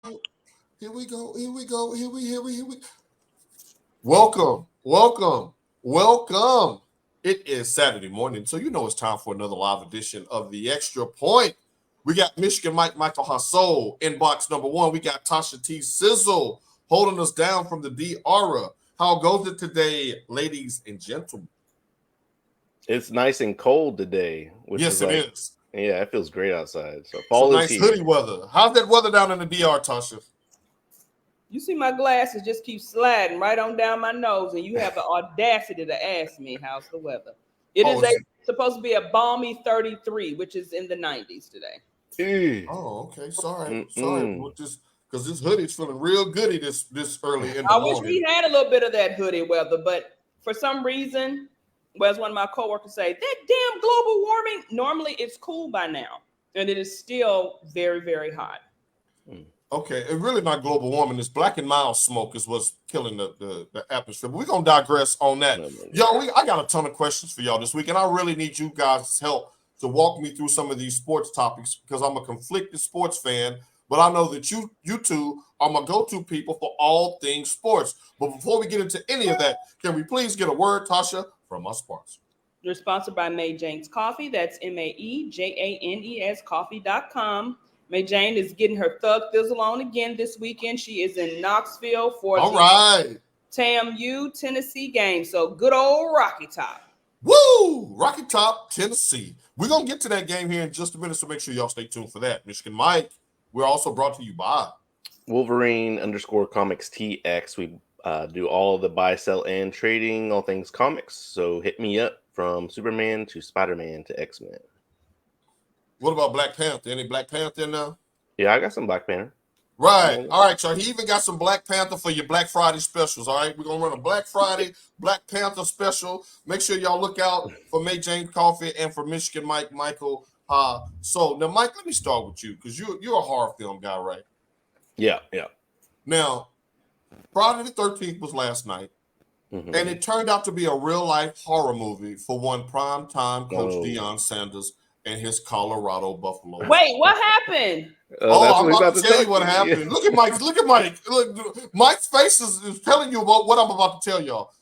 Here we go. Here we go. Here we. Welcome, welcome, welcome. It is Saturday morning, so you know it's time for another live edition of the Extra Point. We got Michigan Michael Hassol in box number one. We got Tasha T. Sizzle holding us down from the D. Aura. How goes it today, ladies and gentlemen? It's nice and cold today, which Yes, is it like, is. yeah, it feels great outside. So Some fall is nice here. hoodie weather. How's that weather down in the DR, Tasha? You see my glasses just keep sliding right on down my nose, and you have the audacity to ask me how's the weather. It Oh, is supposed to be a balmy 33, which is in the 90s today. Oh, okay. Sorry. Mm-mm. Because this hoodie's feeling real goody this early in the I wish morning. we had a little bit of that hoodie weather, but for some reason, well, as one of my coworkers say, that damn global warming, normally it's cool by now, and it is still very, very hot. Okay, it's really not global warming. It's black and mild smoke is what's killing the atmosphere. But we're gonna digress on that. Y'all, I got a ton of questions for y'all this week, and I really need you guys' help to walk me through some of these sports topics because I'm a conflicted sports fan, but I know that you two are my go-to people for all things sports. But before we get into any of that, can we please get a word, Tasha, from our sponsor? You're sponsored by May Jane's Coffee. That's MAEJANES coffee.com. May Jane is getting her Thug Thizzle on again this weekend. She is in Knoxville for the TAMU Tennessee game. So good old Rocky Top. Woo! Rocky Top, Tennessee. We're going to get to that game here in just a minute, so make sure y'all stay tuned for that. Michigan Mike, we're also brought to you by Wolverine_comics TX. We do all of the buy, sell, and trading, all things comics. So hit me up from Superman to Spider-Man to X-Men. What about Black Panther? Any Black Panther in there? Yeah, I got some Black Panther. Right. All right, y'all. He even got some Black Panther for your Black Friday specials. All right. We're going to run a Black Friday, Black Panther special. Make sure y'all look out for May Jane Coffee and for Michigan Michael. So now, Mike, let me start with you because you're a horror film guy, right? Yeah. Now, Friday the 13th was last night, and it turned out to be a real-life horror movie for one prime-time Coach Deion Sanders and his Colorado Buffalo. Wait, what happened? I'm about to tell you what happened. Yeah. Look at Mike. Look, Mike's face is telling you about what I'm about to tell y'all.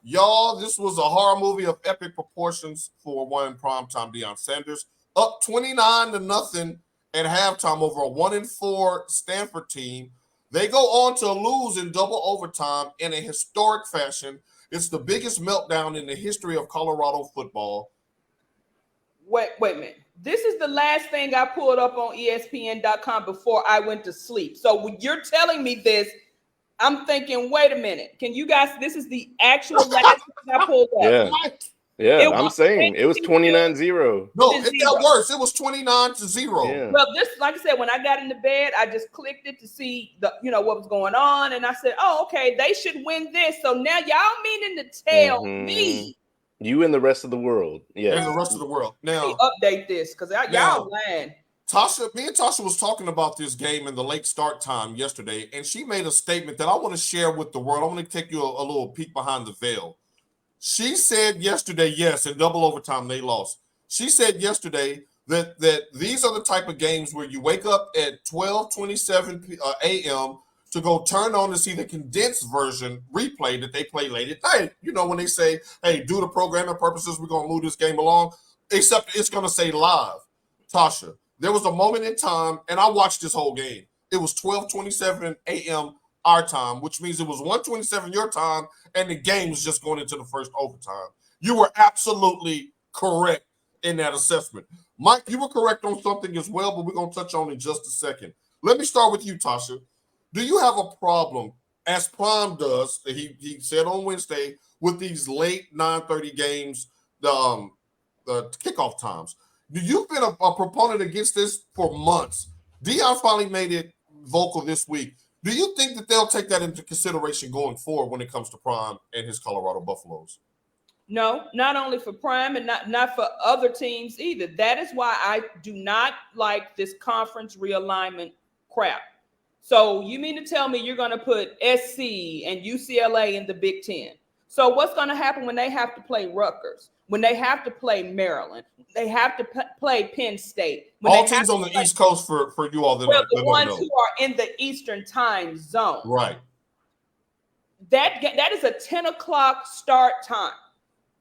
Y'all, this was a horror movie of epic proportions for one primetime Deion Sanders. Up 29-0 at halftime over a 1-4 Stanford team. They go on to lose in double overtime in a historic fashion. It's the biggest meltdown in the history of Colorado football. Wait a minute. This is the last thing I pulled up on ESPN.com before I went to sleep. So when you're telling me this, I'm thinking, wait a minute. Can you guys, this is the actual last thing I pulled up. Yeah, I'm saying it was 29-0. No, it got worse. It was 29-0. Yeah. Well, this, like I said, when I got into bed, I just clicked it to see what was going on. And I said, oh, okay, they should win this. So now y'all meaning to tell me. You and the rest of the world. Yeah. And the rest of the world. Now, update this because y'all lying. Me and Tasha was talking about this game in the late start time yesterday, and she made a statement that I want to share with the world. I want to take you a little peek behind the veil. She said yesterday, yes, in double overtime, they lost. She said yesterday that these are the type of games where you wake up at 12:27 a.m. to go turn on to see the condensed version replay that they play late at night. You know, when they say, hey, due to programming purposes, we're going to move this game along, except it's going to say live. Tasha, there was a moment in time, and I watched this whole game. It was 12:27 a.m. our time, which means it was 1:27 your time, and the game was just going into the first overtime. You were absolutely correct in that assessment. Mike, you were correct on something as well, but we're going to touch on in just a second. Let me start with you, Tasha. Do you have a problem, as Prime does, that he said on Wednesday, with these late 9:30 games, the kickoff times? You've been a proponent against this for months. Deion finally made it vocal this week. Do you think that they'll take that into consideration going forward when it comes to Prime and his Colorado Buffaloes? No, not only for Prime and not for other teams either. That is why I do not like this conference realignment crap. So you mean to tell me you're going to put SC and UCLA in the Big Ten? So what's going to happen when they have to play Rutgers, when they have to play Maryland, they have to play Penn State? When all teams on the East Coast for you all. Well, the ones who are in the Eastern time zone. Right. That is a 10 o'clock start time.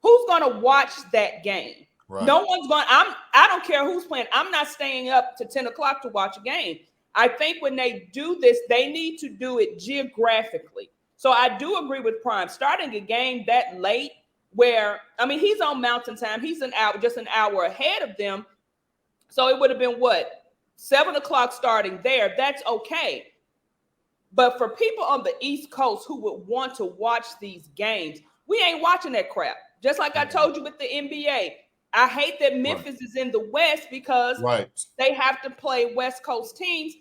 Who's going to watch that game? Right. No one's going. I don't care who's playing. I'm not staying up to 10 o'clock to watch a game. I think when they do this, they need to do it geographically. So I do agree with Prime. Starting a game that late, where he's on Mountain Time. He's just an hour ahead of them. So it would have been 7 o'clock starting there. That's okay. But for people on the East Coast who would want to watch these games, we ain't watching that crap. Just like I told you with the NBA. I hate that Memphis is in the West because they have to play West Coast teams.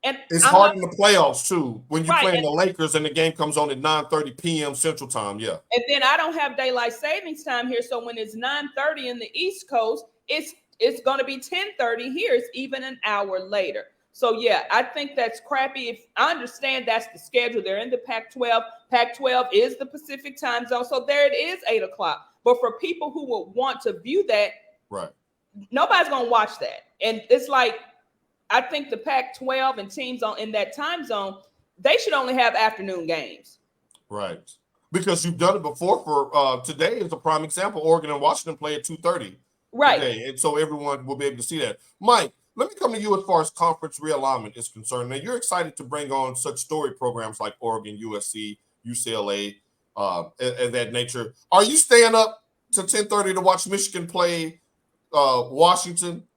And it's hard in the playoffs, too, when you're playing the Lakers and the game comes on at 9:30 p.m. Central Time, yeah. And then I don't have daylight savings time here, so when it's 9:30 in the East Coast, it's going to be 10:30 here. It's even an hour later. So, yeah, I think that's crappy. If I understand that's the schedule. They're in the Pac-12. Pac-12 is the Pacific time zone, so there it is, 8 o'clock. But for people who would want to view that, nobody's going to watch that. And it's like, I think the Pac-12 and teams in that time zone, they should only have afternoon games. Right. Because you've done it before. For today is a prime example. Oregon and Washington play at 2:30. Right. Today, and so everyone will be able to see that. Mike, let me come to you as far as conference realignment is concerned. Now, you're excited to bring on such story programs like Oregon, USC, UCLA, and that nature. Are you staying up to 10:30 to watch Michigan play Washington?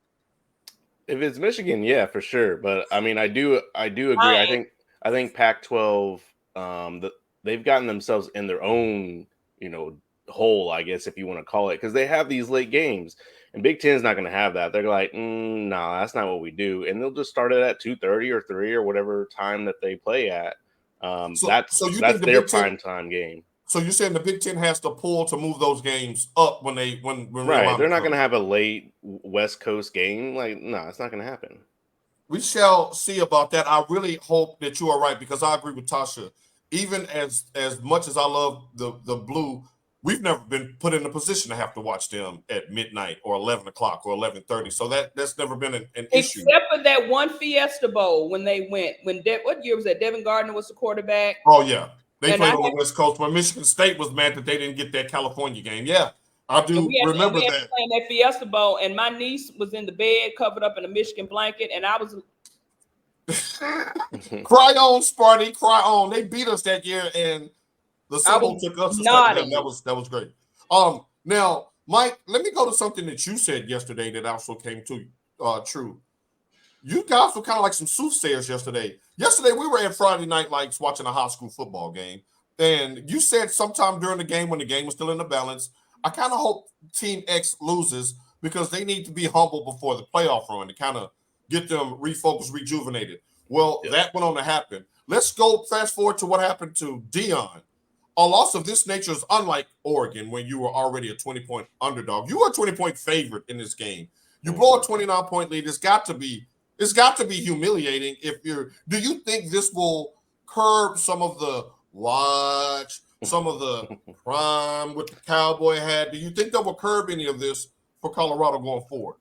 If it's Michigan, yeah, for sure. But I do agree. I think Pac-12, they've gotten themselves in their own, hole, I guess, if you want to call it, because they have these late games, and Big Ten's not going to have that. They're like, no, that's not what we do, and they'll just start it at 2:30 or 3 or whatever time that they play at. That's their prime time game. So you're saying the Big Ten has to pull to move those games up when right? They're not going to have a late West Coast game. Like, no, it's not going to happen. We shall see about that. I really hope that you are right, because I agree with Tasha. Even as much as I love the Blue, we've never been put in a position to have to watch them at midnight or 11 o'clock or 11:30. So that's never been an issue. Except for that one Fiesta Bowl when they went. What year was that? Devin Gardner was the quarterback. Oh, yeah. They played on the West Coast, but Michigan State was mad that they didn't get that California game. Yeah, I do remember that. Playing that Fiesta Bowl, and my niece was in the bed, covered up in a Michigan blanket, and I was cry on, Sparty, cry on. They beat us that year, and the symbol took us. That was great. Now, Mike, let me go to something that you said yesterday that also came to true. You guys were kind of like some soothsayers yesterday. Yesterday, we were at Friday Night Lights watching a high school football game. And you said sometime during the game, when the game was still in the balance, I kind of hope Team X loses because they need to be humble before the playoff run to kind of get them refocused, rejuvenated. Well, that went on to happen. Let's go fast forward to what happened to Dion. A loss of this nature is unlike Oregon when you were already a 20-point underdog. You were a 20-point favorite in this game. You blow a 29-point lead. It's got to be humiliating. Do you think this will curb some of the crime with the Cowboy hat? Do you think that will curb any of this for Colorado going forward?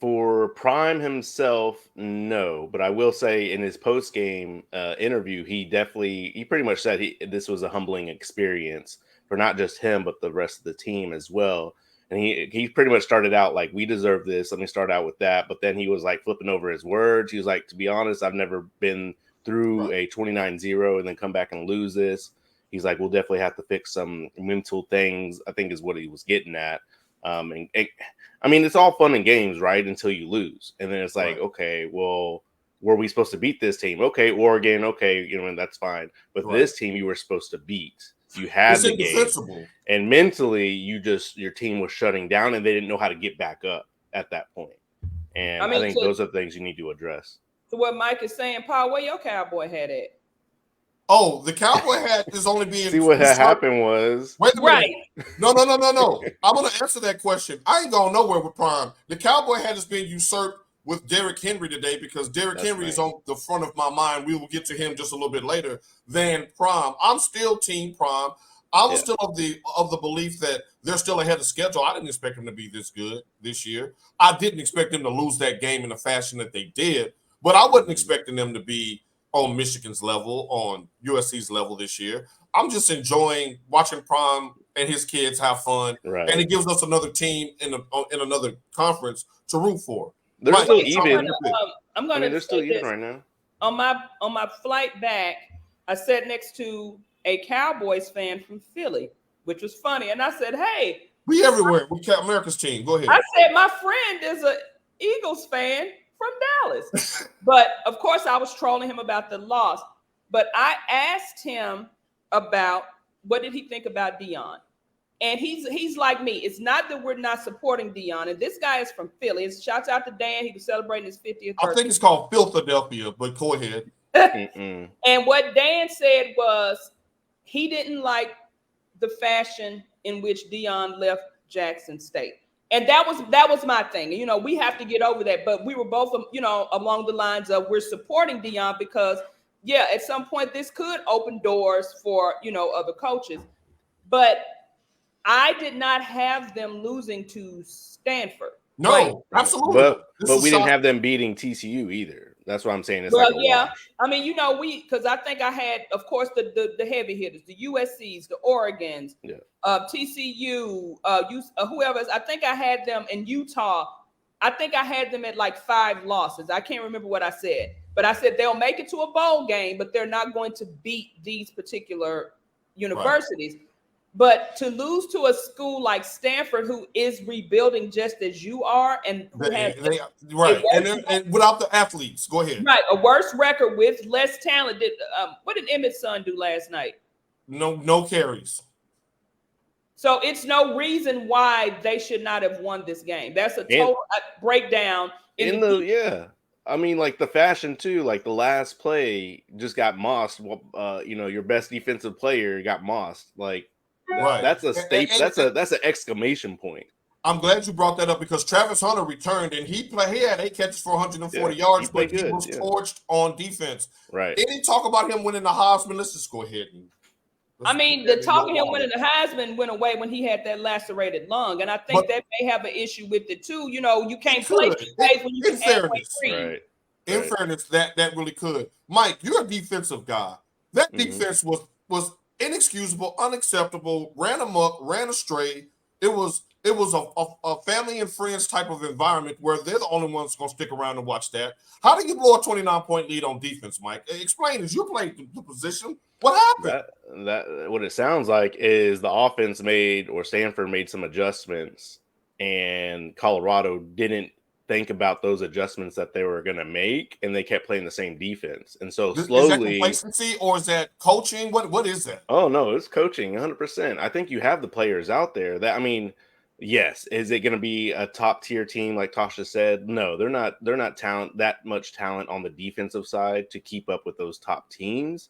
For Prime himself, no. But I will say in his post-game interview, he pretty much said this was a humbling experience for not just him, but the rest of the team as well. And he pretty much started out like, we deserve this. Let me start out with that. But then he was like flipping over his words. He was like, to be honest, I've never been through a 29-0 and then come back and lose this. He's like, we'll definitely have to fix some mental things, I think is what he was getting at. It's all fun and games, right? Until you lose. And then it's like, okay, well, were we supposed to beat this team? Okay, Oregon, okay, and that's fine. But this team you were supposed to beat. You had the game, and mentally, your team was shutting down, and they didn't know how to get back up at that point. And I think those are things you need to address. So what Mike is saying, Paul, where your Cowboy hat at? Oh, the Cowboy hat is only being. See what had happened was. Wait a minute. No. I'm going to answer that question. I ain't going nowhere with Prime. The Cowboy hat is being usurped with Derrick Henry today because Derrick Henry is on the front of my mind. We will get to him just a little bit later than Prime. I'm still Team Prime. I was still of the belief that they're still ahead of schedule. I didn't expect them to be this good this year. I didn't expect them to lose that game in the fashion that they did, but I wasn't expecting them to be on Michigan's level, on USC's level this year. I'm just enjoying watching Prime and his kids have fun, right. and it gives us another team in another conference to root for. They're still even. They're still even right now. On my flight back, I sat next to a Cowboys fan from Philly, which was funny, and I said, "Hey, we everywhere. We kept America's team. Go ahead." I said, "My friend is a Eagles fan from Dallas," but of course, I was trolling him about the loss. But I asked him about what did he think about Deion. And he's like me. It's not that we're not supporting Deion. And this guy is from Philly. Shouts out to Dan. He was celebrating his 50th birthday. I think it's called Philadelphia, but go ahead. And what Dan said was he didn't like the fashion in which Deion left Jackson State. And that was my thing. You know, we have to get over that. But we were both, you know, along the lines of we're supporting Deion because, yeah, at some point this could open doors for, you know, other coaches. But I did not have them losing to Stanford. No, right? Absolutely. But we didn't have them beating TCU either. That's what I'm saying. It's wash. I mean, you know, because I think I had, of course, the heavy hitters, the USCs, the Oregons, TCU, whoever. I think I had them in Utah. I think I had them at like 5 losses. I can't remember what I said, but I said they'll make it to a bowl game, but they're not going to beat these particular universities. Right. But to lose to a school like Stanford, who is rebuilding just as you are, and who has and without the athletes, go ahead. Right, a worse record with less talent. What did Emmett's son do last night? No carries. So it's no reason why they should not have won this game. That's a total breakdown. I mean, like the fashion too. Like the last play just got mossed. Your best defensive player got mossed. Like. Right. That's a that's an exclamation point. I'm glad you brought that up because Travis Hunter returned and he had 8 catches for 140 yards, but he was torched on defense. Right. Any talk about him winning the Heisman? Let's just go ahead and. The talk of him winning the Heisman went away when he had that lacerated lung, and I think that may have an issue with it too. You know, you can't play when you can fairness. Right. In fairness, that really could. Mike, you're a defensive guy. That defense was inexcusable, unacceptable, ran amok, ran astray. It was a family and friends type of environment where they're the only ones going to stick around and watch that. How do you blow a 29-point lead on defense, Mike? Explain, as you played the position, what happened? That what it sounds like is the offense Stanford made some adjustments, and Colorado didn't think about those adjustments that they were going to make, and they kept playing the same defense. And so slowly, is that complacency or is that coaching? What is that? Oh no, it's coaching 100%. I think you have the players out there that, I mean, yes, is it going to be a top tier team like Tasha said? No, they're not that much talent on the defensive side to keep up with those top teams.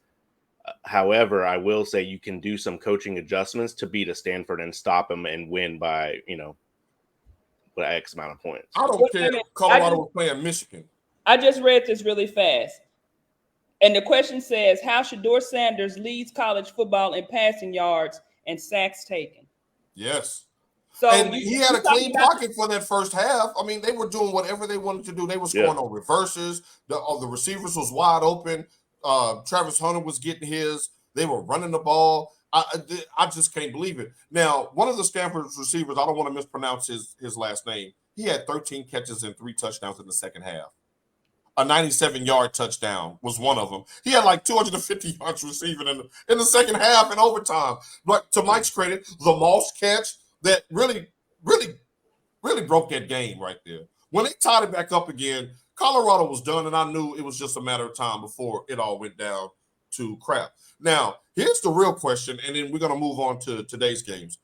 However, I will say you can do some coaching adjustments to beat a Stanford and stop them and win by, X amount of points. I don't care if Colorado was playing Michigan. I just read this really fast. And the question says, how Shedeur Sanders leads college football in passing yards and sacks taken? Yes. So he had a clean pocket for that first half. I mean, they were doing whatever they wanted to do. They were scoring on reverses. The receivers was wide open. Travis Hunter was getting his. They were running the ball. I just can't believe it. Now, one of the Stanford receivers, I don't want to mispronounce his last name. He had 13 catches and 3 touchdowns in the second half. A 97-yard touchdown was one of them. He had like 250 yards receiving in the second half and overtime. But to Mike's credit, the Moss catch that really, really, really broke that game right there. When they tied it back up again, Colorado was done, and I knew it was just a matter of time before it all went down to crap. Now, here's the real question, and then we're going to move on to today's games.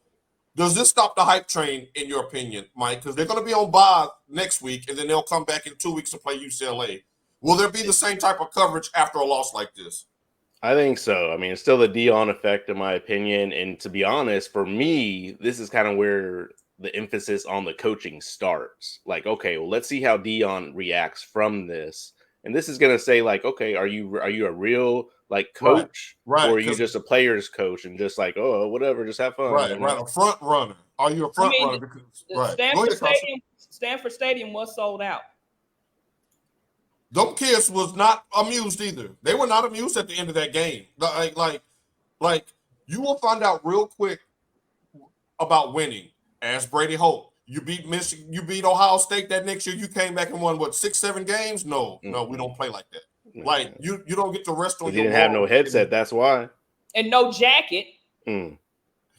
Does this stop the hype train, in your opinion, Mike? Because they're going to be on bye next week, and then they'll come back in 2 weeks to play UCLA. Will there be the same type of coverage after a loss like this? I think so. I mean, it's still the Deion effect, in my opinion. And to be honest, for me, this is kind of where the emphasis on the coaching starts. Like, okay, well, let's see how Deion reacts from this. And this is going to say, like, okay, are you a real like coach, right. or are you just a player's coach and just like, oh, whatever, just have fun? Right, a front runner. Are you a front runner? Because Stanford Stadium was sold out. Them kids was not amused either. They were not amused at the end of that game. Like you will find out real quick about winning. Ask Brady Holt. You beat Michigan. You beat Ohio State that next year. You came back and won 6-7 games. No, we don't play like that. Like you don't get to rest on. He didn't have no headset. That's why. And no jacket. He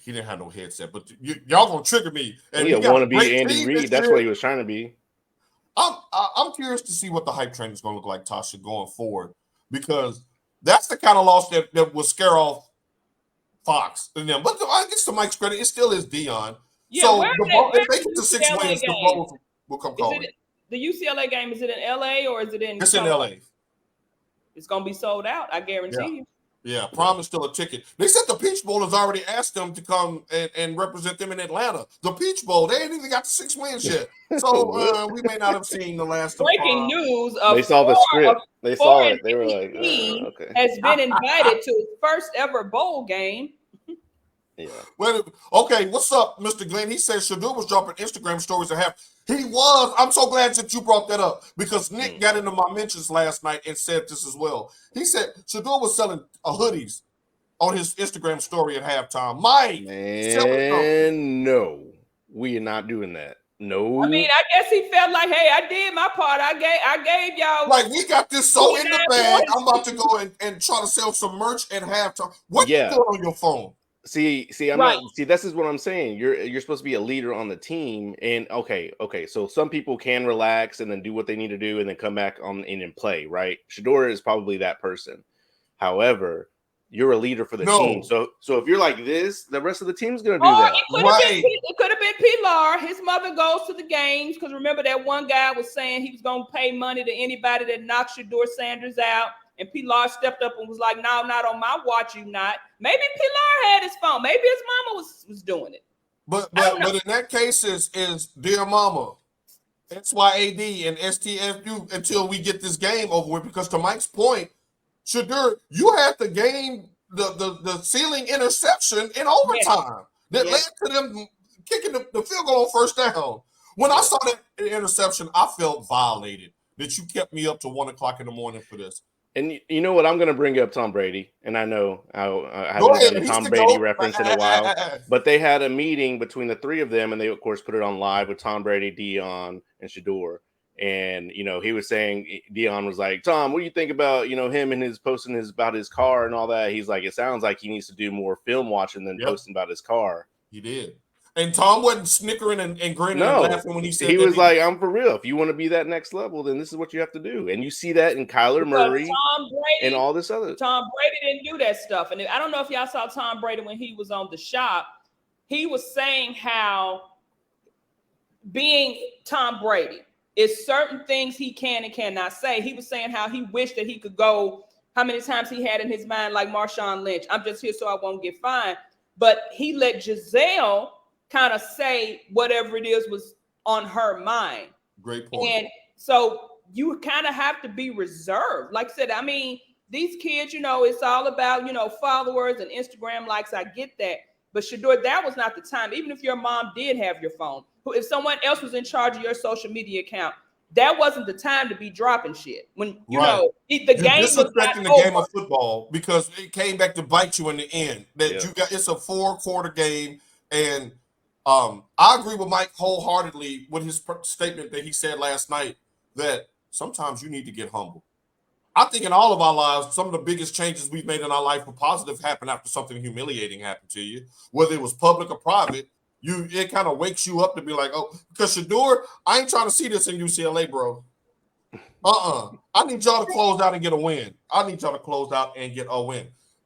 didn't have no headset. But y'all gonna trigger me. And he want to be Andy Reid. That's what he was trying to be. I'm curious to see what the hype train is going to look like, Tasha, going forward, because that's the kind of loss that will scare off Fox and them. But I guess to Mike's credit, it still is Dion. Yeah, so if they get to 6 wins, the Bulls will come calling. The UCLA game, is it in LA or is it in? It's in LA. It's going to be sold out, I guarantee you. Yeah, prom is still a ticket. They said the Peach Bowl has already asked them to come and represent them in Atlanta. The Peach Bowl, they ain't even got the 6 wins yet. So we may not have seen the last breaking news. They saw the script. They saw it. They were like, okay. Has been invited to his first ever bowl game. Yeah. Well, okay, what's up, Mr. Glenn? He said Shador was dropping Instagram stories and he was. I'm so glad that you brought that up because Nick got into my mentions last night and said this as well. He said Shador was selling hoodies on his Instagram story at halftime. Mike, no, we are not doing that. No. I mean, I guess he felt like, hey, I did my part. I gave y'all. Like, we got this so in the bag. I'm about to go and try to sell some merch at halftime. What you doing on your phone? See, I'm not. See, this is what I'm saying. You're supposed to be a leader on the team, and okay. So some people can relax and then do what they need to do, and then come back on in and play. Right? Shador is probably that person. However, you're a leader for the team. So if you're like this, the rest of the team's gonna do that. It could have been Pilar. His mother goes to the games because remember that one guy was saying he was gonna pay money to anybody that knocks Shador Sanders out. And Pilar stepped up and was like, no, not on my watch, you not. Maybe Pilar had his phone. Maybe his mama was doing it. But in that case is dear mama, SYAD and STFU until we get this game over with. Because to Mike's point, Shador, you had the game, the ceiling interception in overtime that led to them kicking the field goal on first down. When I saw that interception, I felt violated that you kept me up to 1 o'clock in the morning for this. And you know what? I'm going to bring up Tom Brady. And I know I haven't done a Tom Brady reference in a while. But they had a meeting between the three of them. And they, of course, put it on live with Tom Brady, Dion, and Shador. And, he was saying, Dion was like, Tom, what do you think about, him and his posting about his car and all that? He's like, it sounds like he needs to do more film watching than posting about his car. He did. And Tom wasn't snickering and grinning and laughing when he said he was like, I'm for real. If you want to be that next level, then this is what you have to do. And you see that in Kyler Murray and all this other. Tom Brady didn't do that stuff. And I don't know if y'all saw Tom Brady when he was on The Shop. He was saying how being Tom Brady is certain things he can and cannot say. He was saying how he wished that he could go, how many times he had in his mind, like Marshawn Lynch, I'm just here so I won't get fined. But he let Giselle kind of say whatever it is was on her mind. Great point. And so you kind of have to be reserved. Like I said, I mean, these kids, it's all about, followers and Instagram likes. I get that. But Shador, that was not the time. Even if your mom did have your phone, if someone else was in charge of your social media account, that wasn't the time to be dropping shit. When, the game was disrespecting the game of football because it came back to bite you in the end. It's a 4-quarter game. And I agree with Mike wholeheartedly with his statement that he said last night that sometimes you need to get humble. I think in all of our lives, some of the biggest changes we've made in our life for positive happen after something humiliating happened to you, whether it was public or private. It kind of wakes you up to be like, oh, because Shador, I ain't trying to see this in UCLA, bro. I need y'all to close out and get a win.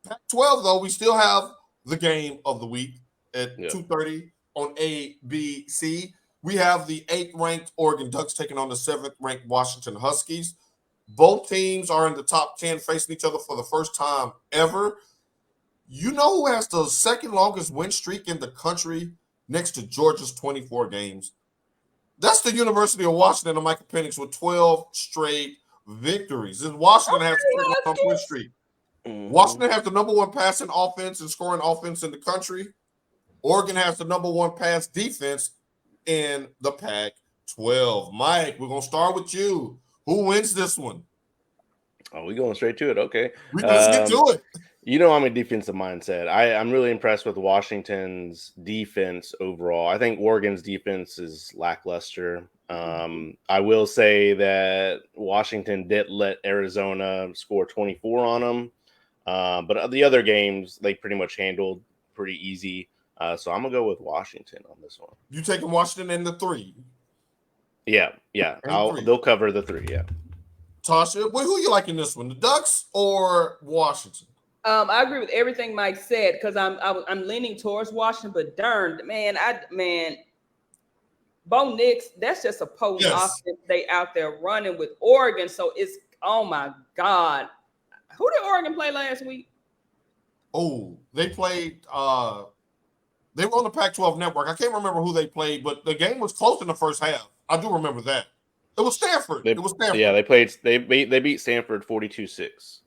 Pac-12, though, we still have the game of the week at 2:30 on ABC. We have the 8th-ranked Oregon Ducks taking on the 7th-ranked Washington Huskies. Both teams are in the top 10 facing each other for the first time ever. You know who has the second longest win streak in the country next to Georgia's 24 games? That's the University of Washington and Michael Penix with 12 straight victories. And Washington has a win streak. Mm-hmm. Washington has the number one passing offense and scoring offense in the country. Oregon has the number one pass defense in the Pac-12. Mike, we're going to start with you. Who wins this one? Oh, we going straight to it. Okay. Let's get to it. You know, I'm a defensive mindset. I'm really impressed with Washington's defense overall. I think Oregon's defense is lackluster. I will say that Washington did let Arizona score 24 on them. But the other games, they pretty much handled pretty easy. So I'm going to go with Washington on this one. You taking Washington in the 3? Yeah. They'll cover the 3, yeah. Tasha, who you like in this one, the Ducks or Washington? I agree with everything Mike said because I'm leaning towards Washington, but darn, man, Bo Nix, that's just a potent offense they out there running with Oregon. So it's, oh my God. Who did Oregon play last week? Oh, they played, they were on the Pac-12 network. I can't remember who they played, but the game was close in the first half. I do remember that. It was Stanford. Yeah, they beat Stanford 42-6.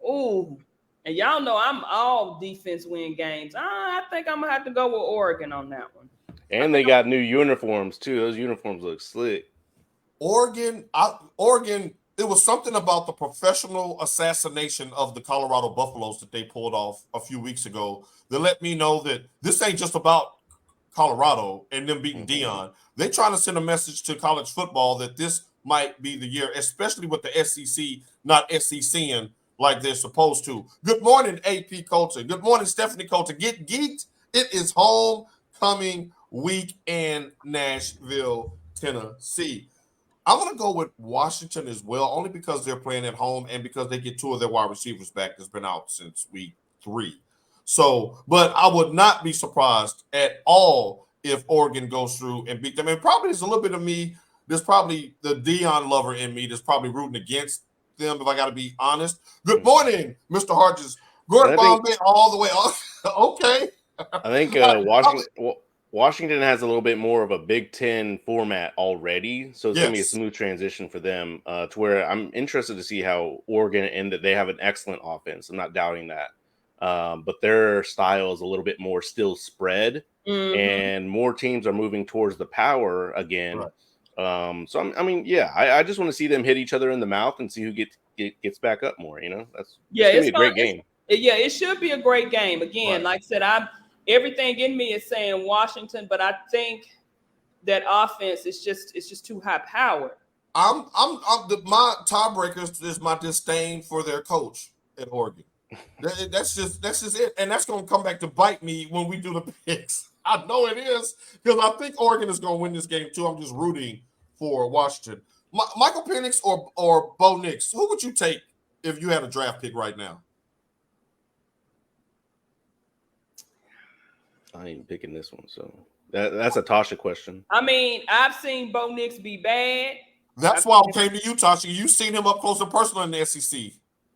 Ooh. And y'all know I'm all defense win games. I think I'm going to have to go with Oregon on that one. And they got new uniforms, too. Those uniforms look slick. Oregon, it was something about the professional assassination of the Colorado Buffaloes that they pulled off a few weeks ago that let me know that this ain't just about Colorado and them beating Dion. They're trying to send a message to college football that this might be the year, especially with the SEC not SECing like they're supposed to. Good morning, AP Coulter. Good morning, Stephanie Coulter. Get geeked. It is homecoming week in Nashville, Tennessee. I'm going to go with Washington as well, only because they're playing at home and because they get 2 of their wide receivers back that's been out since week 3. So, but I would not be surprised at all if Oregon goes through and beat them. And probably there's a little bit of me, there's probably the Dion lover in me that's probably rooting against them, if I got to be honest. Good morning, Mr. Hodges. Gordon Bombay all the way on. Okay. I think Washington has a little bit more of a Big Ten format already, so it's going to be a smooth transition for them to where I'm interested to see how Oregon, and that they have an excellent offense. I'm not doubting that. But their style is a little bit more still spread, and more teams are moving towards the power again. Right. So I just want to see them hit each other in the mouth and see who gets back up more. You know, it's gonna be a great game. It should be a great game. Again, like I said, everything in me is saying Washington, but I think that offense is just too high powered. My tiebreaker is my disdain for their coach at Oregon. That's just it, and that's going to come back to bite me when we do the picks. I know it is because I think Oregon is going to win this game too. I'm just rooting for Washington. Michael Penix or Bo Nix, who would you take if you had a draft pick right now? I ain't picking this one, so that's a Tasha question. I mean, I've seen Bo Nix be bad. That's why I came to you, Tasha. You've seen him up close and personal in the SEC.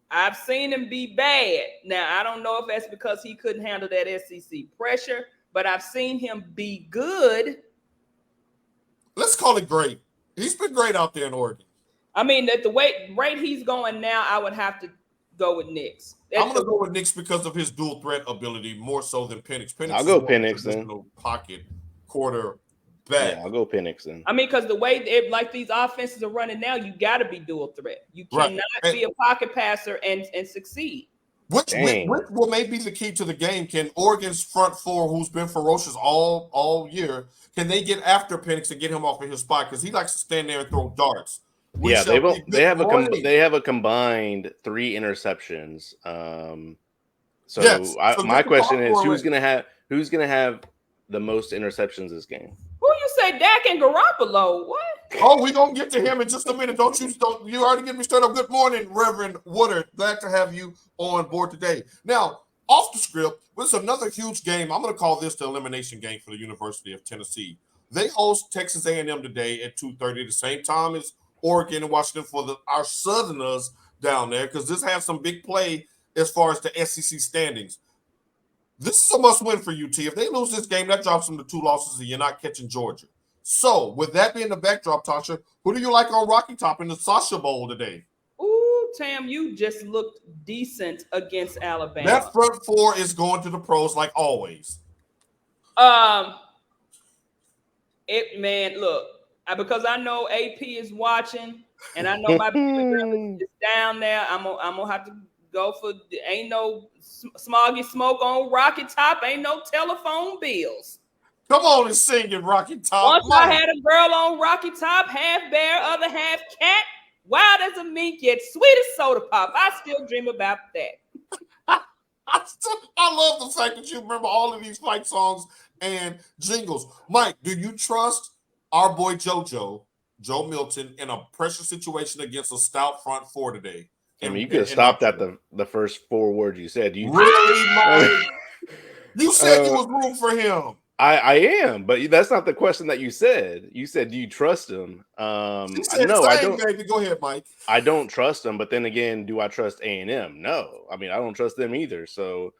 I've seen him be bad. Now, I don't know if that's because he couldn't handle that SEC pressure, but I've seen him be good. Let's call it great. He's been great out there in Oregon. I mean, at the rate he's going now, I would have to go with Nix. I'm going to go with Nix because of his dual threat ability more so than Penix. I'll go Penix then. Pocket quarterback. Yeah, I'll go Penix then. I mean, because the way these offenses are running now, you got to be dual threat. You cannot be a pocket passer and succeed. Which will may be the key to the game. Can Oregon's front four, who's been ferocious all year, can they get after Penix and get him off of his spot? Because he likes to stand there and throw darts. They have a combined 3 interceptions. My question is, who's gonna have the most interceptions this game? Who you say, Dak and Garoppolo? What? Oh, we're gonna get to him in just a minute. Don't you already get me started up. Good morning, Reverend Woodard. Glad to have you on board today. Now, off the script, this is another huge game. I'm gonna call this the elimination game for the University of Tennessee. They host Texas A&M today at 2:30, the same time as Oregon and Washington for our Southerners down there, because this has some big play as far as the SEC standings. This is a must-win for UT. If they lose this game, that drops them to 2 losses, and you're not catching Georgia. So, with that being the backdrop, Tasha, who do you like on Rocky Top in the Sasha Bowl today? Ooh, Tam, you just looked decent against Alabama. That front four is going to the pros like always. Look, because I know AP is watching, and I know my baby girl is down there. I'm gonna have to go for. Ain't no smoggy smoke on Rocky Top. Ain't no telephone bills. Come on and sing it, Rocky Top. Once I had a girl on Rocky Top, half bear, other half cat, wild as a mink, yet sweet as soda pop. I still dream about that. I love the fact that you remember all of these fight songs and jingles. Mike, do you trust our boy Joe Milton, in a pressure situation against a stout front four today? I mean, you could have stopped at the first 4 words you said. Really, Mike? You said you was rooting for him. I am, but that's not the question that you said. You said, do you trust him? No, I don't. Baby. Go ahead, Mike. I don't trust him, but then again, do I trust A&M? No. I mean, I don't trust them either. So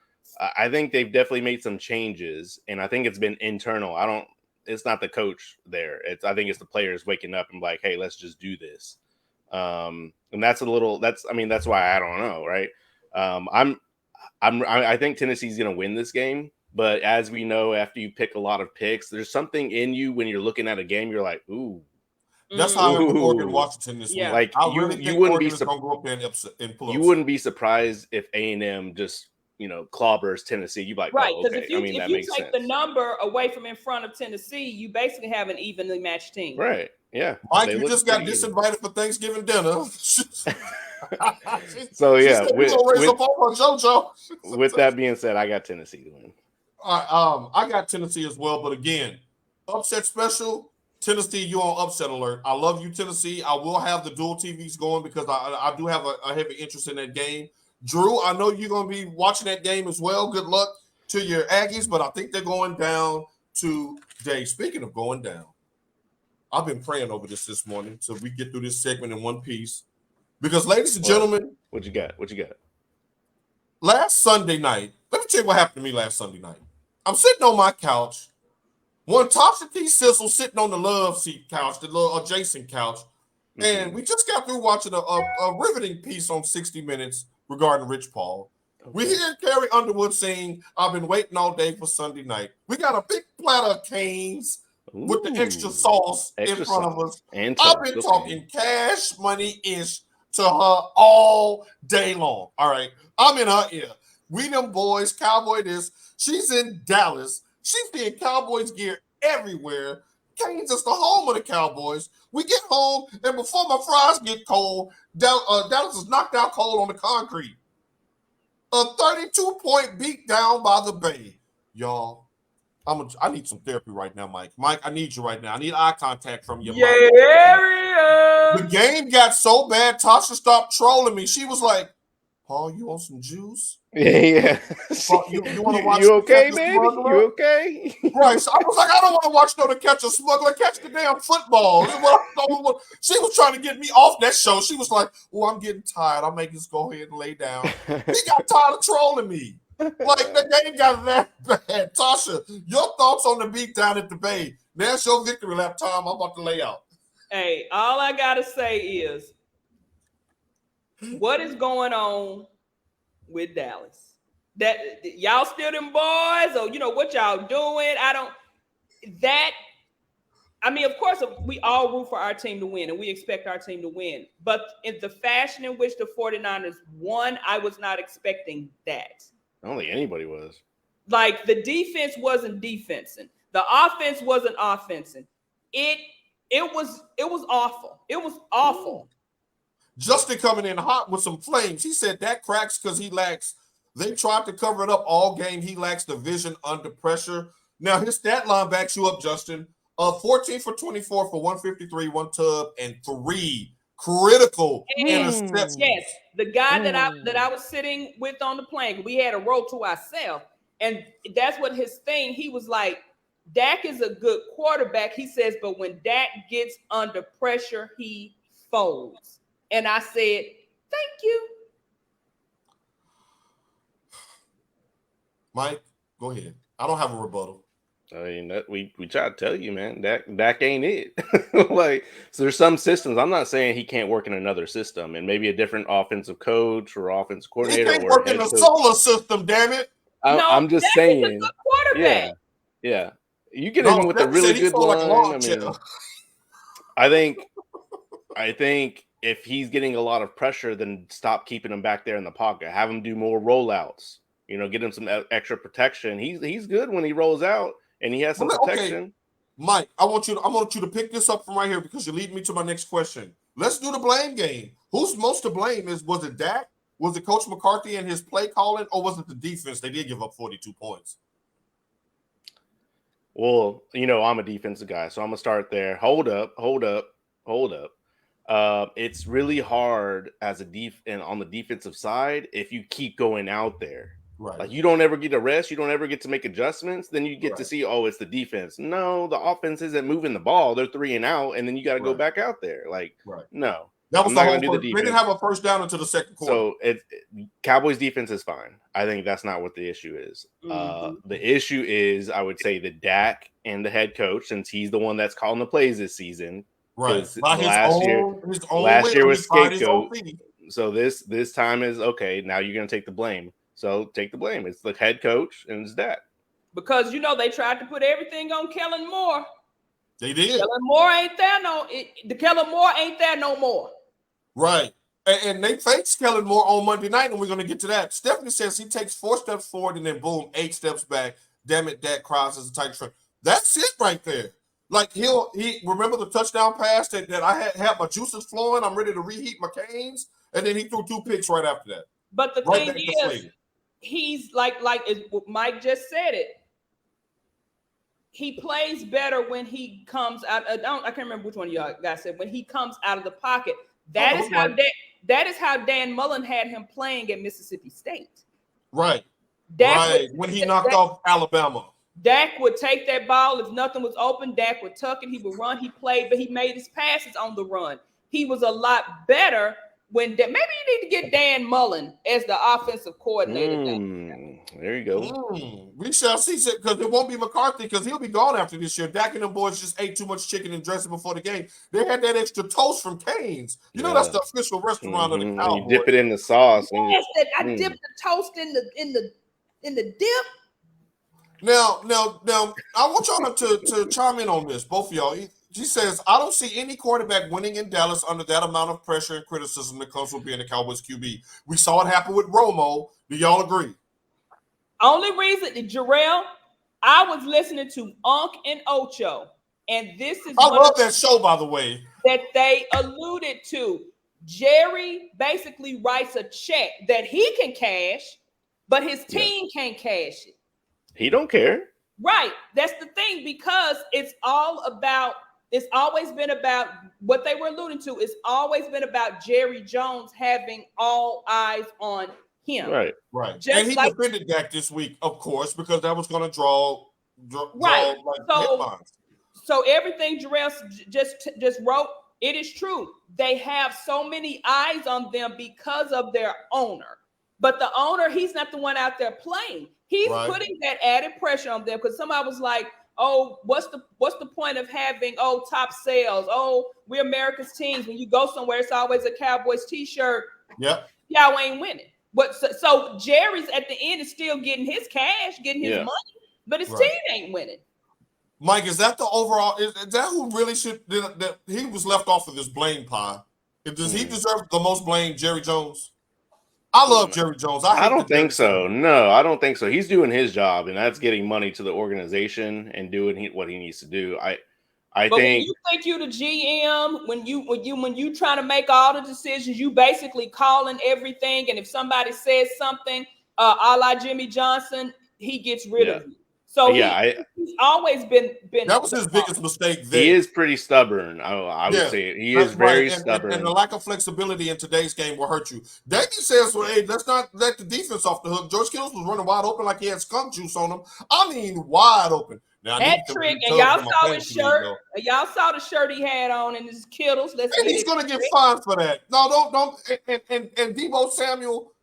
I think they've definitely made some changes, and I think it's been internal. It's not the coach there. I think it's the players waking up and like, hey, let's just do this. And that's why I don't know, right? I think Tennessee's going to win this game. But as we know, after you pick a lot of picks, there's something in you when you're looking at a game. You're like, ooh. That's how I am Oregon, Washington this week. Like you wouldn't be surprised. You wouldn't be surprised if A&M just clobbers Tennessee. You'd be like, right? Because if you take the number away from in front of Tennessee, you basically have an evenly matched team. Right? Yeah. Mike, you just got disinvited for Thanksgiving dinner. So yeah, with that being said, I got Tennessee to win. I got Tennessee as well, but again, upset special. Tennessee, you on upset alert. I love you, Tennessee. I will have the dual TVs going because I do have a heavy interest in that game. Drew, I know you're going to be watching that game as well. Good luck to your Aggies, but I think they're going down today. Speaking of going down, I've been praying over this morning so we get through this segment in one piece. Because, ladies and gentlemen, what you got? Last Sunday night, let me tell you what happened to me last Sunday night. I'm sitting on my couch. One Tasha P. Sissel sitting on the love seat couch, the little adjacent couch. Mm-hmm. And we just got through watching a riveting piece on 60 Minutes regarding Rich Paul. Okay. We hear Carrie Underwood saying, I've been waiting all day for Sunday night. We got a big platter of Cane's with the extra sauce in front of us. I've been talking cash money-ish to her all day long. All right. I'm in her ear. We them boys, Cowboy this. She's in Dallas. She's seeing Cowboys gear everywhere. Cane's is the home of the Cowboys. We get home, and before my fries get cold, Dallas is knocked out cold on the concrete. A 32-point beat down by the Bay. Y'all, I need some therapy right now, Mike. Mike, I need you right now. I need eye contact from you, Mike. The game got so bad, Tasha stopped trolling me. She was like, Paul, you want some juice? Yeah. Paul, you want to watch You okay, baby? Smuggler? You okay? Right. So I was like, I don't want to watch no To Catch a Smuggler. Catch the damn football. She was trying to get me off that show. She was like, oh, I'm getting tired. I'll make us go ahead and lay down. He got tired of trolling me. Like, the game got that bad. Tasha, your thoughts on the beat down at the Bay. That's your victory lap time. I'm about to lay out. Hey, all I got to say is, what is going on with Dallas? That y'all still them boys, or what y'all doing? Of course, we all root for our team to win, and we expect our team to win. But in the fashion in which the 49ers won, I was not expecting that. I don't think anybody was. Like, the defense wasn't defensing. The offense wasn't offensing. It was awful. It was awful. Justin coming in hot with some flames. He said that cracks because they tried to cover it up all game. He lacks the vision under pressure. Now, his stat line backs you up, Justin. 14 for 24 for 153, 1 tub, and 3 critical interceptions. Yes, the guy that I was sitting with on the plane, we had a row to ourselves, and that's what his thing. He was like, Dak is a good quarterback, he says, but when Dak gets under pressure, he folds. And I said, thank you. Mike, go ahead. I don't have a rebuttal. I mean, we try to tell you, man, Dak ain't it. Like, so there's some systems. I'm not saying he can't work in another system, and maybe a different offensive coach or offensive He coordinator can't or work in head the coach. solar system, damn it. No, I'm just Dak is a saying, good quarterback. yeah. You get No, him with a Stephanie really said he good felt like a line. lawn I chair. mean, I think if he's getting a lot of pressure, then stop keeping him back there in the pocket. Have him do more rollouts. Get him some extra protection. He's good when he rolls out and he has some protection. Okay, Mike, I want you to pick this up from right here because you're leading me to my next question. Let's do the blame game. Who's most to blame? Was it Dak? Was it Coach McCarthy and his play calling, or was it the defense? They did give up 42 points. Well, I'm a defensive guy, so I'm gonna start there. Hold up. It's really hard as and on the defensive side if you keep going out there. Right. Like, you don't ever get a rest, you don't ever get to make adjustments. Then you get to Right. see, oh, it's the defense. No, the offense isn't moving the ball. They're 3 and out, and then you got to go Right. back out there. Like, Right. No, that was I'm the not whole gonna do the first. defense. They didn't have a first down until the second quarter. So Cowboys defense is fine. I think that's not what the issue is. The issue is, I would say, the Dak and the head coach, since he's the one that's calling the plays this season. Right. Last year was scapegoat. So this time is okay. Now you're gonna take the blame. So take the blame. It's the head coach and it's Dak. Because they tried to put everything on Kellen Moore. They did. Kellen Moore ain't there the Kellen Moore ain't there no more. Right. And they faced Kellen Moore on Monday night, and we're going to get to that. Stephanie says he takes 4 steps forward and then boom, 8 steps back. Damn it, Dak cries as a tight trend. That's it right there. Like, he remember the touchdown pass that I had my juices flowing. I'm ready to reheat my canes, and then he threw 2 picks right after that. But the thing is, he's like Mike just said it. He plays better when he comes out. I can't remember which one of y'all guys said when he comes out of the pocket. That is how Dan Mullen had him playing at Mississippi State. Right. When he knocked off Alabama. Dak would take that ball. If nothing was open, Dak would tuck it. He would run. He played, but he made his passes on the run. He was a lot better when maybe you need to get Dan Mullen as the offensive coordinator. There you go. We shall see, because it won't be McCarthy because he'll be gone after this year. Dak and them boys just ate too much chicken and dressing before the game. They had that extra toast from Cane's. That's the official restaurant of the Cowboys. You dip it in the sauce. Yes, I dip the toast in the dip. Now, I want y'all to chime in on this, both of y'all. She says, I don't see any quarterback winning in Dallas under that amount of pressure and criticism that comes with being a Cowboys QB. We saw it happen with Romo. Do y'all agree? Only reason, Jarrell, I was listening to Unc and Ocho, and this is I love that show, by the way. That they alluded to. Jerry basically writes a check that he can cash, but his team can't cash it. He don't care. Right. That's the thing, because it's always been about what they were alluding to. It's always been about Jerry Jones having all eyes on him. Right. And he defended Dak this week, of course, because that was going to draw headlines. So everything Jarrell just wrote, it is true. They have so many eyes on them because of their owner. But the owner, he's not the one out there playing. He's putting that added pressure on them, because somebody was like, oh, what's the point of having top sales? Oh, we're America's teams. When you go somewhere, it's always a Cowboys t-shirt. Yep. Y'all ain't winning. But so Jerry's at the end is still getting his cash, getting his money, but his team ain't winning. Mike, is that the overall? Is that who really should? That he was left off of this blame pie? Does he deserve the most blame, Jerry Jones? I love Jerry Jones. I don't think so. No, I don't think so. He's doing his job, and that's getting money to the organization and doing what he needs to do. I think. When you think you the GM, when you trying to make all the decisions, you basically calling everything. And if somebody says something, a la Jimmy Johnson, he gets rid of you. So he's always been. That was his biggest mistake. There. He is pretty stubborn. I would say he is very stubborn. And the lack of flexibility in today's game will hurt you. Davey says, "Well, hey, let's not let the defense off the hook." George Kittles was running wide open like he had skunk juice on him. I mean, wide open. Now, that trick, and y'all saw his shirt. And y'all saw the shirt he had on and his Kittles. And he's going to get fined for that. No, don't. And Deebo Samuel,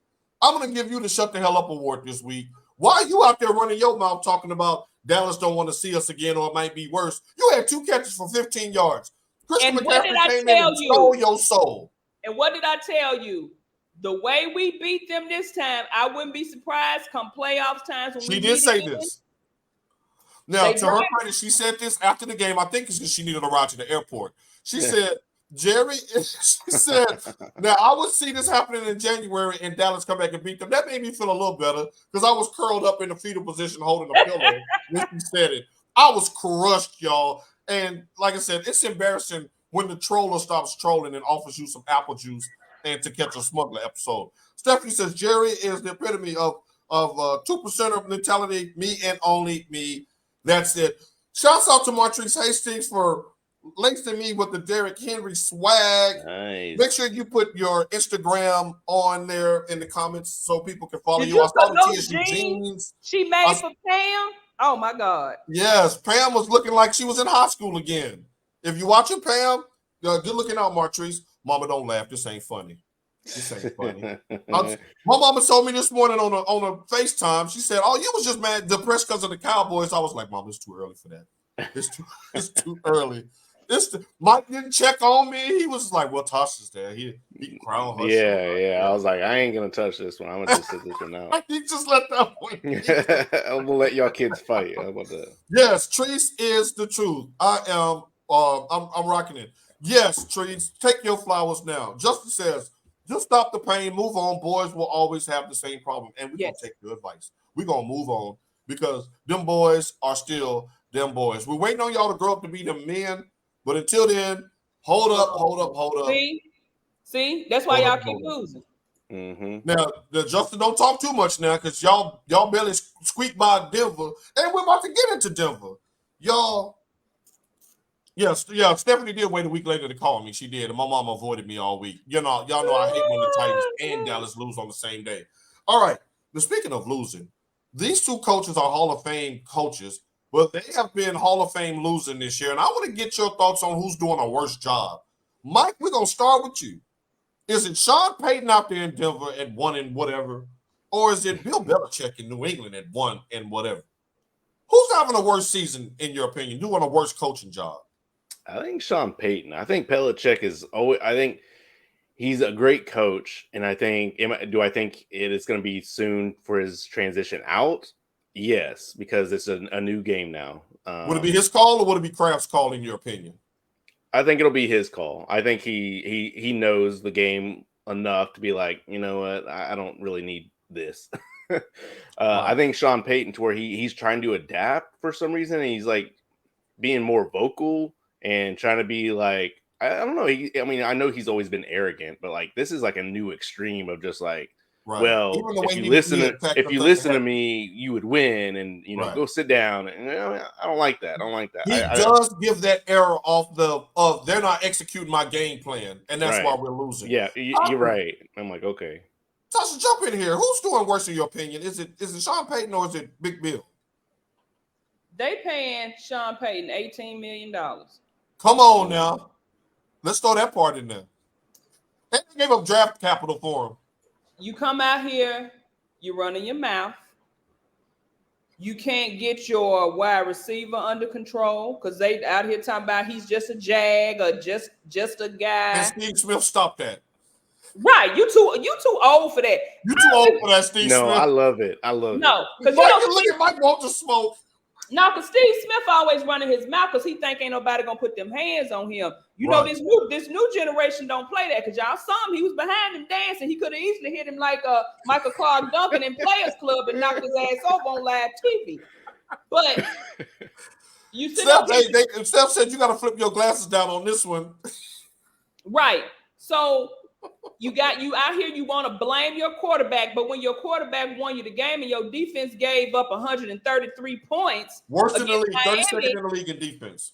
I'm going to give you the Shut the Hell Up award this week. Why are you out there running your mouth talking about Dallas don't want to see us again or it might be worse? You had 2 catches for 15 yards. Christian McCaffrey came in and stole your soul. And what did I tell you? The way we beat them this time, I wouldn't be surprised come playoffs times when she did say this. Now, to her credit, she said this after the game. I think it's because she needed a ride to the airport. She said, Jerry, she said, now I would see this happening in January and Dallas come back and beat them. That made me feel a little better because I was curled up in the fetal position holding a pillow when she said it. I was crushed, y'all. And like I said, it's embarrassing when the troller stops trolling and offers you some apple juice and To Catch a Smuggler episode. Stephanie says, Jerry is the epitome of 2% mentality, me and only me. That's it. Shouts out to Martrice Hastings for lacing me with the Derrick Henry swag. Nice. Make sure you put your Instagram on there in the comments so people can follow you. I saw the TSU jeans she made for Pam. Oh my God. Yes, Pam was looking like she was in high school again. If you're watching Pam, good looking out, Martrice. Mama, don't laugh. This ain't funny. This ain't funny. My mama told me this morning on a FaceTime. She said, "Oh, you was just mad, depressed because of the Cowboys." I was like, "Mom, it's too early for that. It's too early." Mike didn't check on me. He was like, "Well, Tosh is there. He can crown her." Yeah. I was like, I ain't gonna touch this one. I'm gonna just sit this one out. He just let that one. I'm gonna let y'all kids fight. How about that? Yes, Treese is the truth. I am. I'm rocking it. Yes, Treese, take your flowers now. Justin says, just stop the pain, move on. Boys will always have the same problem, and we're gonna take your advice. We're gonna move on because them boys are still them boys. We're waiting on y'all to grow up to be them men. But until then, hold up. See, that's why y'all keep losing. Mm-hmm. Now, Justin, don't talk too much now, because y'all barely squeaked by Denver, and we're about to get into Denver. Y'all, Stephanie did wait a week later to call me. She did, and my mom avoided me all week. Y'all know I hate when the Titans and Dallas lose on the same day. All right. Now, speaking of losing, these two coaches are Hall of Fame coaches. But they have been Hall of Fame losing this year, and I want to get your thoughts on who's doing a worse job. Mike, we're going to start with you. Is it Sean Payton out there in Denver at 1 and whatever, or is it Bill Belichick in New England at 1 and whatever? Who's having a worse season, in your opinion, doing a worse coaching job? I think Sean Payton. I think Belichick is always – I think he's a great coach, and I think – do I think it is going to be soon for his transition out? Yes, because it's a new game now. Would it be his call or would it be Kraft's call, in your opinion? I think it'll be his call. I think he knows the game enough to be like, you know what, I don't really need this. I think Sean Payton, to where he's trying to adapt for some reason, and he's like being more vocal and trying to be like, I don't know. I know he's always been arrogant, but like this is like a new extreme of just like, right. Well, if you listen to me, you would win, and go sit down. And I don't like that. He does give that error of they're not executing my game plan, and that's why we're losing. Yeah, you're right. I'm like, okay. Tasha, jump in here. Who's doing worse in your opinion? Is it Sean Payton or is it Big Bill? They paying Sean Payton $18 million. Come on now, let's throw that part in there. They gave up draft capital for him. You come out here, you're running your mouth. You can't get your wide receiver under control because they out here talking about he's just a jag or just a guy. And Steve Smith, stop that. Right, you too old for that. You too old for that, Steve Smith. No, I love it. No, because look at Mike want to smoke. No, because Steve Smith always running his mouth because he think ain't nobody gonna put them hands on him. You know, this new generation don't play that because y'all saw him. He was behind him dancing. He could have easily hit him like Michael Clark Duncan in Players Club and knocked his ass over on live TV. But you Steph said you got to flip your glasses down on this one. Right. So you out here, you want to blame your quarterback, but when your quarterback won you the game and your defense gave up 133 points. Worse in the league, 32nd in the league in defense.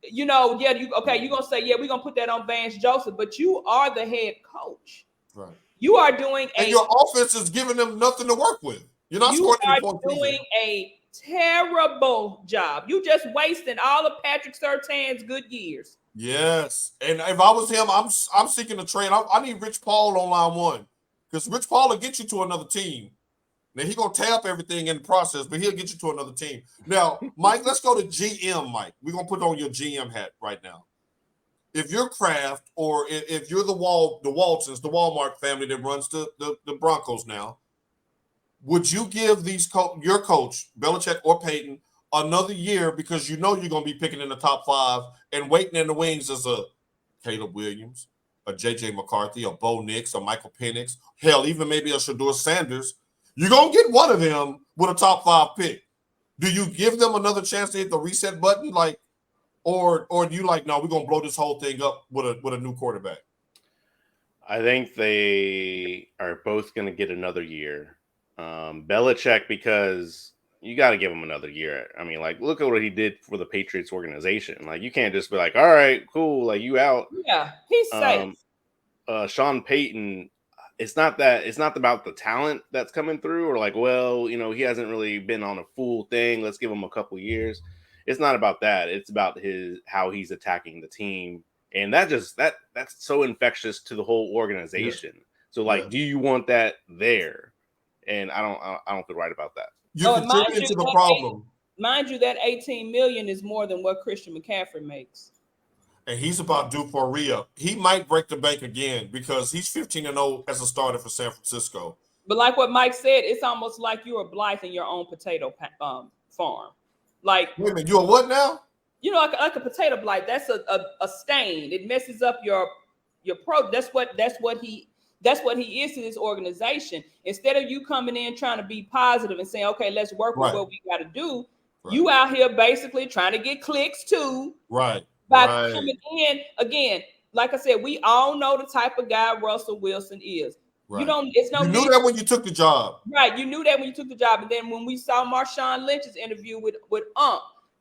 You're going to say, we're going to put that on Vance Joseph, but you are the head coach. Right. You are doing your offense is giving them nothing to work with. You're not scoring any points. You are doing a terrible job. You just wasting all of Patrick Surtain's good years. Yes, and if I was him, I'm seeking a trade. I need Rich Paul on line one because Rich Paul will get you to another team. Now he gonna tear up everything in the process, but he'll get you to another team. Now, Mike, let's go to GM. Mike, we're gonna put on your GM hat right now. If you're Kraft, or if you're the Waltons, the Walmart family that runs the Broncos now, would you give your coach Belichick or Peyton another year, because you know you're gonna be picking in the top 5 and waiting in the wings as a Caleb Williams, a JJ McCarthy, a Bo Nix, a Michael Penix, hell, even maybe a Shedeur Sanders? You're going to get one of them with a top 5 pick. Do you give them another chance to hit the reset button? Or do you no, we're going to blow this whole thing up with a new quarterback? I think they are both going to get another year. Belichick, because you got to give him another year. I mean, look at what he did for the Patriots organization. You can't just be like, all right, cool, you out. Yeah, he's safe. Sean Payton, it's not about the talent that's coming through, or he hasn't really been on a full thing, let's give him a couple years. It's not about that. It's about how he's attacking the team, and that's so infectious to the whole organization. Yeah. So do you want that there? And I don't feel right about that. You contribute to the problem. Mind you, that $18 million is more than what Christian McCaffrey makes. And he's about due for a re-up. He might break the bank again because he's 15-0 as a starter for San Francisco. But like what Mike said, it's almost like you're a Blythe in your own potato farm. Wait a minute, you a what now? Like a potato blight. That's a stain. It messes up your pro. That's what he is to this organization. Instead of you coming in trying to be positive and saying, okay, let's work with what we got to do. Right. You out here basically trying to get clicks too. Right. By coming in again, like I said, we all know the type of guy Russell Wilson is. Right. You knew that when you took the job. Right. You knew that when you took the job. And then when we saw Marshawn Lynch's interview with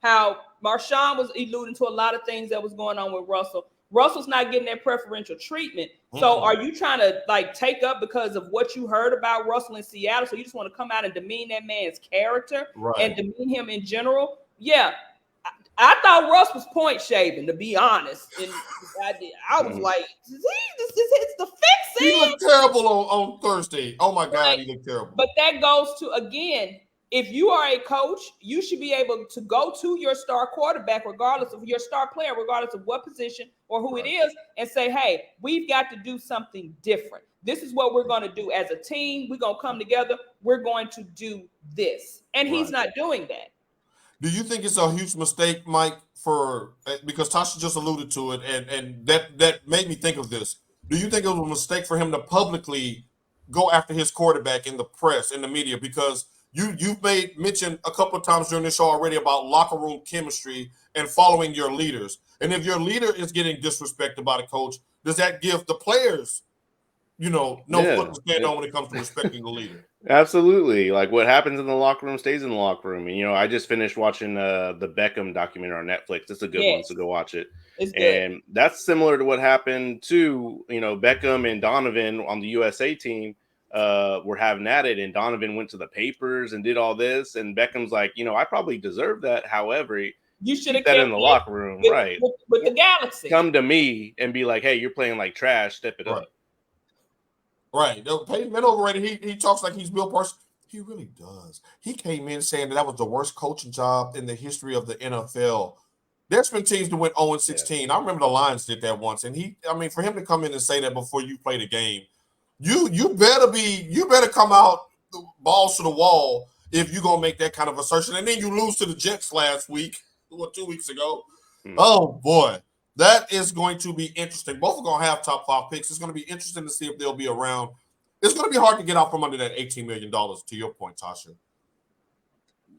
how Marshawn was alluding to a lot of things that was going on with Russell. Russell's not getting that preferential treatment. Mm-hmm. So are you trying to take up because of what you heard about Russell in Seattle? So you just want to come out and demean that man's character and demean him in general? Yeah. I thought Russ was point shaving, to be honest. And I was like, this is the fix. He looked terrible on Thursday. Oh my God, he looked terrible. But that goes to, again, if you are a coach, you should be able to go to your star quarterback, regardless of your star player, regardless of what position or who it is, and say, hey, we've got to do something different. This is what we're going to do as a team. We're going to come together. We're going to do this. And he's not doing that. Do you think it's a huge mistake, Mike, because Tasha just alluded to it, and that made me think of this. Do you think it was a mistake for him to publicly go after his quarterback in the press, in the media? Because you've made mention a couple of times during this show already about locker room chemistry and following your leaders. And if your leader is getting disrespected by the coach, does that give the players, foot to stand on when it comes to respecting the leader? Absolutely. What happens in the locker room stays in the locker room. And, I just finished watching the Beckham documentary on Netflix. It's a good one, so go watch it. It's good. And that's similar to what happened to, Beckham and Donovan on the USA team were having at it. And Donovan went to the papers and did all this. And Beckham's like, I probably deserve that. However, you should have kept that in the locker room. Right. With the Galaxy. Come to me and be like, hey, you're playing like trash. Step it up. Right. Peyton been overrated. He talks like he's Bill Parsons. He really does. He came in saying that was the worst coaching job in the history of the NFL. There's been teams that went 0-16. Yeah. I remember the Lions did that once. And for him to come in and say that before you play the game, you better come out balls to the wall if you're gonna make that kind of assertion. And then you lose to the Jets last week, 2 weeks ago. Mm-hmm. Oh boy. That is going to be interesting. Both are going to have top 5 picks. It's going to be interesting to see if they'll be around. It's going to be hard to get out from under that $18 million, to your point, Tasha.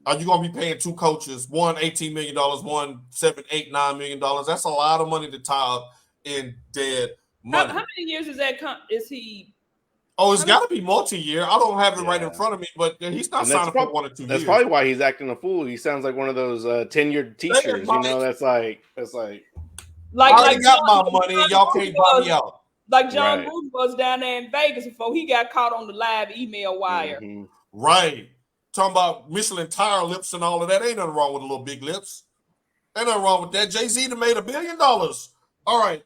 Are you going to be paying 2 coaches, one $18 million, one $7, $8, $9 million? That's a lot of money to tie up in dead money. How many years is he? Oh, it's got to be multi-year. I don't have it right in front of me, but he's not signing for 1 or 2 years. That's probably why he's acting a fool. He sounds like one of those tenured teachers. That's like. I already got my money. Y'all can't buy me out. Like John Gruden was down there in Vegas before he got caught on the live email wire. Mm-hmm. Right. Talking about Michelin tire lips and all of that. Ain't nothing wrong with the little big lips. Ain't nothing wrong with that. Jay-Z made $1 billion. All right.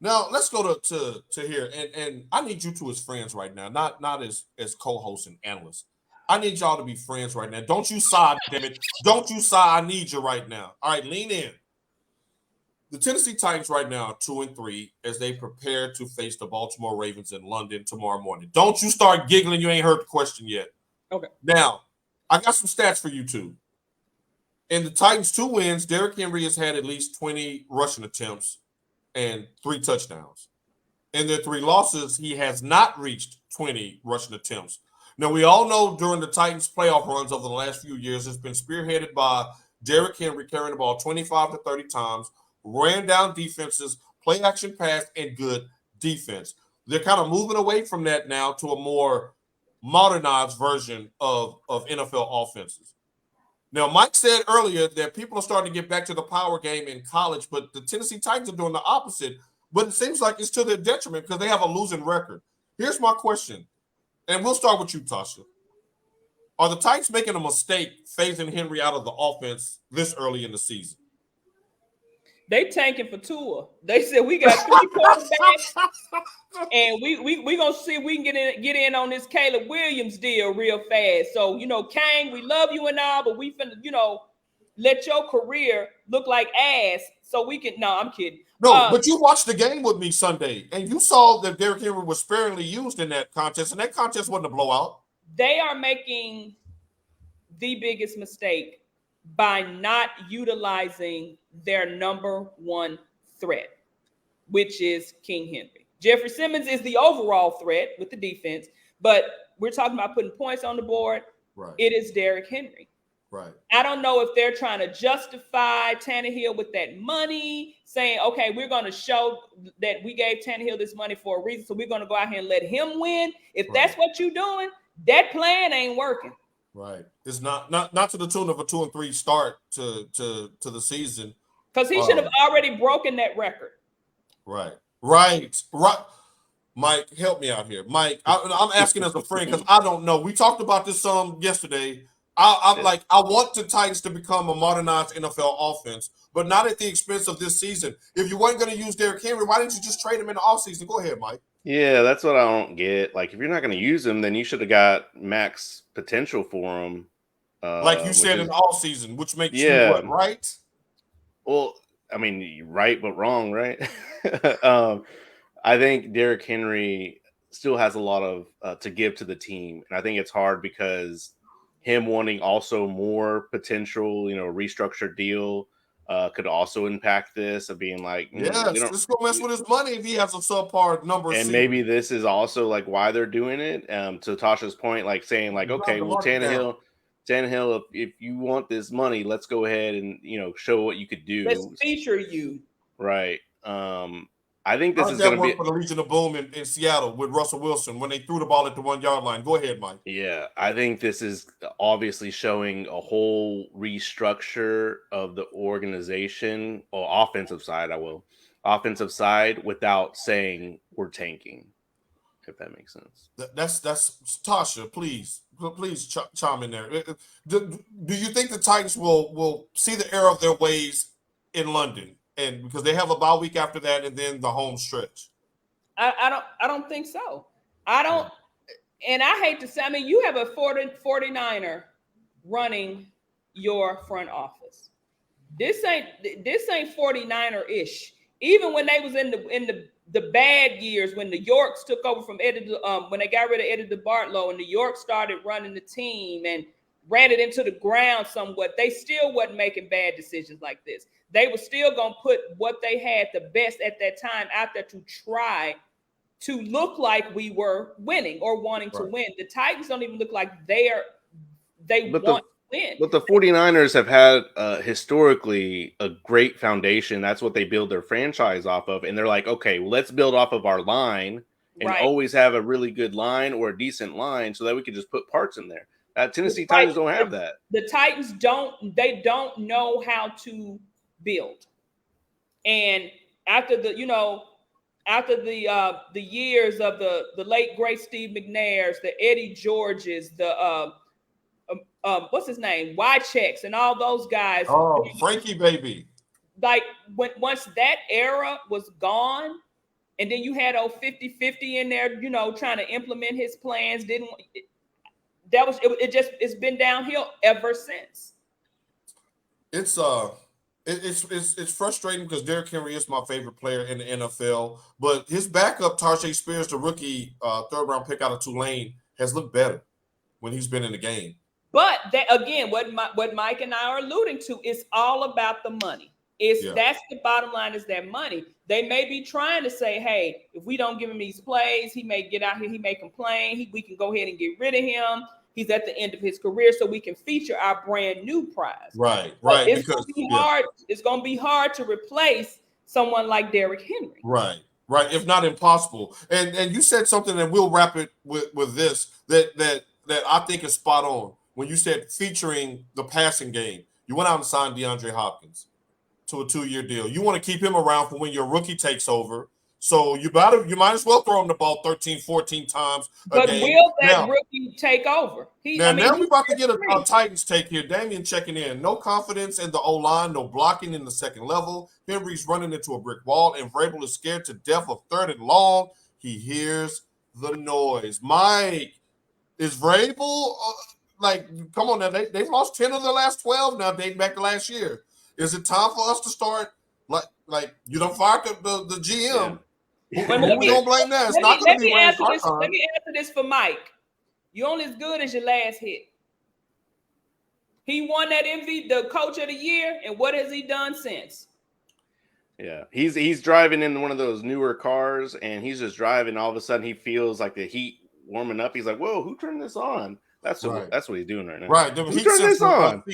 Now let's go to here, and I need you two as friends right now, not as co-hosts and analysts. I need y'all to be friends right now. Don't you sigh, damn it. Don't you sigh. I need you right now. All right, lean in. The Tennessee Titans right now are 2-3 as they prepare to face the Baltimore Ravens in London tomorrow morning. Don't you start giggling. You ain't heard the question yet. Okay. Now, I got some stats for you two. In the Titans' 2 wins, Derrick Henry has had at least 20 rushing attempts and 3 touchdowns. In their 3 losses, he has not reached 20 rushing attempts. Now, we all know during the Titans' playoff runs over the last few years, it's been spearheaded by Derrick Henry carrying the ball 25 to 30 times, ran down defenses, play action pass, and good defense. They're kind of moving away from that now to a more modernized version of NFL offenses. Now, Mike said earlier that people are starting to get back to the power game in college, but the Tennessee Titans are doing the opposite. But it seems like it's to their detriment because they have a losing record. Here's my question, and we'll start with you, Tasha. Are the Titans making a mistake phasing Henry out of the offense this early in the season? They tanking for Tua. They said we got 3 quarterbacks, and we gonna see if we can get in on this Caleb Williams deal real fast. So Kang, we love you and all, but we finna let your career look like ass so we can. No, I'm kidding. No, but you watched the game with me Sunday, and you saw that Derrick Henry was sparingly used in that contest, and that contest wasn't a blowout. They are making the biggest mistake by not utilizing their number 1 threat, which is King Henry. Jeffrey Simmons is the overall threat with the defense, but we're talking about putting points on the board. Right. It is Derrick Henry. Right. I don't know if they're trying to justify Tannehill with that money, saying, okay, we're going to show that we gave Tannehill this money for a reason, so we're going to go out here and let him win. If that's what you're doing, that plan ain't working. Right. It's not to the tune of a 2-3 start to the season. Because he should have already broken that record. Right. Mike, help me out here. Mike, I'm asking as a friend because I don't know. We talked about this some yesterday. I want the Titans to become a modernized NFL offense, but not at the expense of this season. If you weren't going to use Derrick Henry, why didn't you just trade him in the offseason? Go ahead, Mike. Yeah, that's what I don't get. Like, if you're not going to use him, then you should have got max potential for him. Like you said in the offseason, which makes you what, right? Well, I mean, right but wrong, right? I think Derrick Henry still has a lot of to give to the team, and I think it's hard because him wanting also more potential, restructured deal could also impact this of being like, let's go mess with his money if he has a subpar number. And maybe this is also like why they're doing it. To Tasha's point, like saying like, okay, well, Tannehill, if you want this money, let's go ahead and show what you could do. Let's feature you. Right. I think this is going to be for the Legion of Boom in Seattle with Russell Wilson when they threw the ball at the 1-yard line. Go ahead, Mike. Yeah, I think this is obviously showing a whole restructure of the organization or offensive side without saying we're tanking, if that makes sense. That's Tasha, please chime in there. Do you think the Titans will see the error of their ways in London? And because they have a bye week after that, and then the home stretch. I don't think so. I don't, and I hate to say, I mean, you have a 49er running your front office. This ain't 49er-ish. Even when they was in the bad years, when the Yorks took over from when they got rid of Eddie DeBartolo, and the Yorks started running the team and ran it into the ground somewhat, they still wasn't making bad decisions like this. They were still going to put what they had the best at that time out there to try to look like we were winning or wanting to win. The Titans don't even look like they want to win. But the 49ers have had historically a great foundation. That's what they build their franchise off of. And they're like, okay, well, let's build off of our line and always have a really good line or a decent line so that we can just put parts in there. Tennessee Titans don't have that. The Titans don't know how to build. And after the years of the late great Steve McNair's, the Eddie Georges, the what's his name, Wychecks, and all those guys. Oh, Frankie baby. Like once that era was gone, And then you had 50-50 in there, you know, trying to implement his plans. It's been downhill ever since. It's frustrating because Derrick Henry is my favorite player in the NFL, but his backup, Tajay Spears, the rookie third-round pick out of Tulane, has looked better when he's been in the game. But that, again, what Mike and I are alluding to is all about the money. That's the bottom line, is that money. They may be trying to say, hey, if we don't give him these plays, he may get out here, he may complain, we can go ahead and get rid of him. He's at the end of his career, so we can feature our brand new prize. Right. It's going to be hard. It's going to be hard to replace someone like Derrick Henry. Right, if not impossible. And you said something, and we'll wrap it with this that I think is spot on. When you said featuring the passing game, you went out and signed DeAndre Hopkins to a 2-year deal. You want to keep him around for when your rookie takes over. So you might as well throw him the ball 13, 14 times a game. But will that rookie take over? Now we're about to get a Titans take here. Damian checking in. No confidence in the O-line, no blocking in the second level. Henry's running into a brick wall, and Vrabel is scared to death of 3rd and long. He hears the noise. Mike, is Vrabel come on now? They've lost 10 of the last 12 now, dating back to last year. Is it time for us to start like you don't fire the GM? Yeah. Who we gonna blame that? It's not gonna be let me answer this for Mike. You're only as good as your last hit. He won that the coach of the year, and what has he done since? Yeah, he's driving in one of those newer cars, and he's just driving. All of a sudden, he feels like the heat warming up. He's like, "Whoa, who turned this on?" That's what he's doing right now. Right, who turned this on? And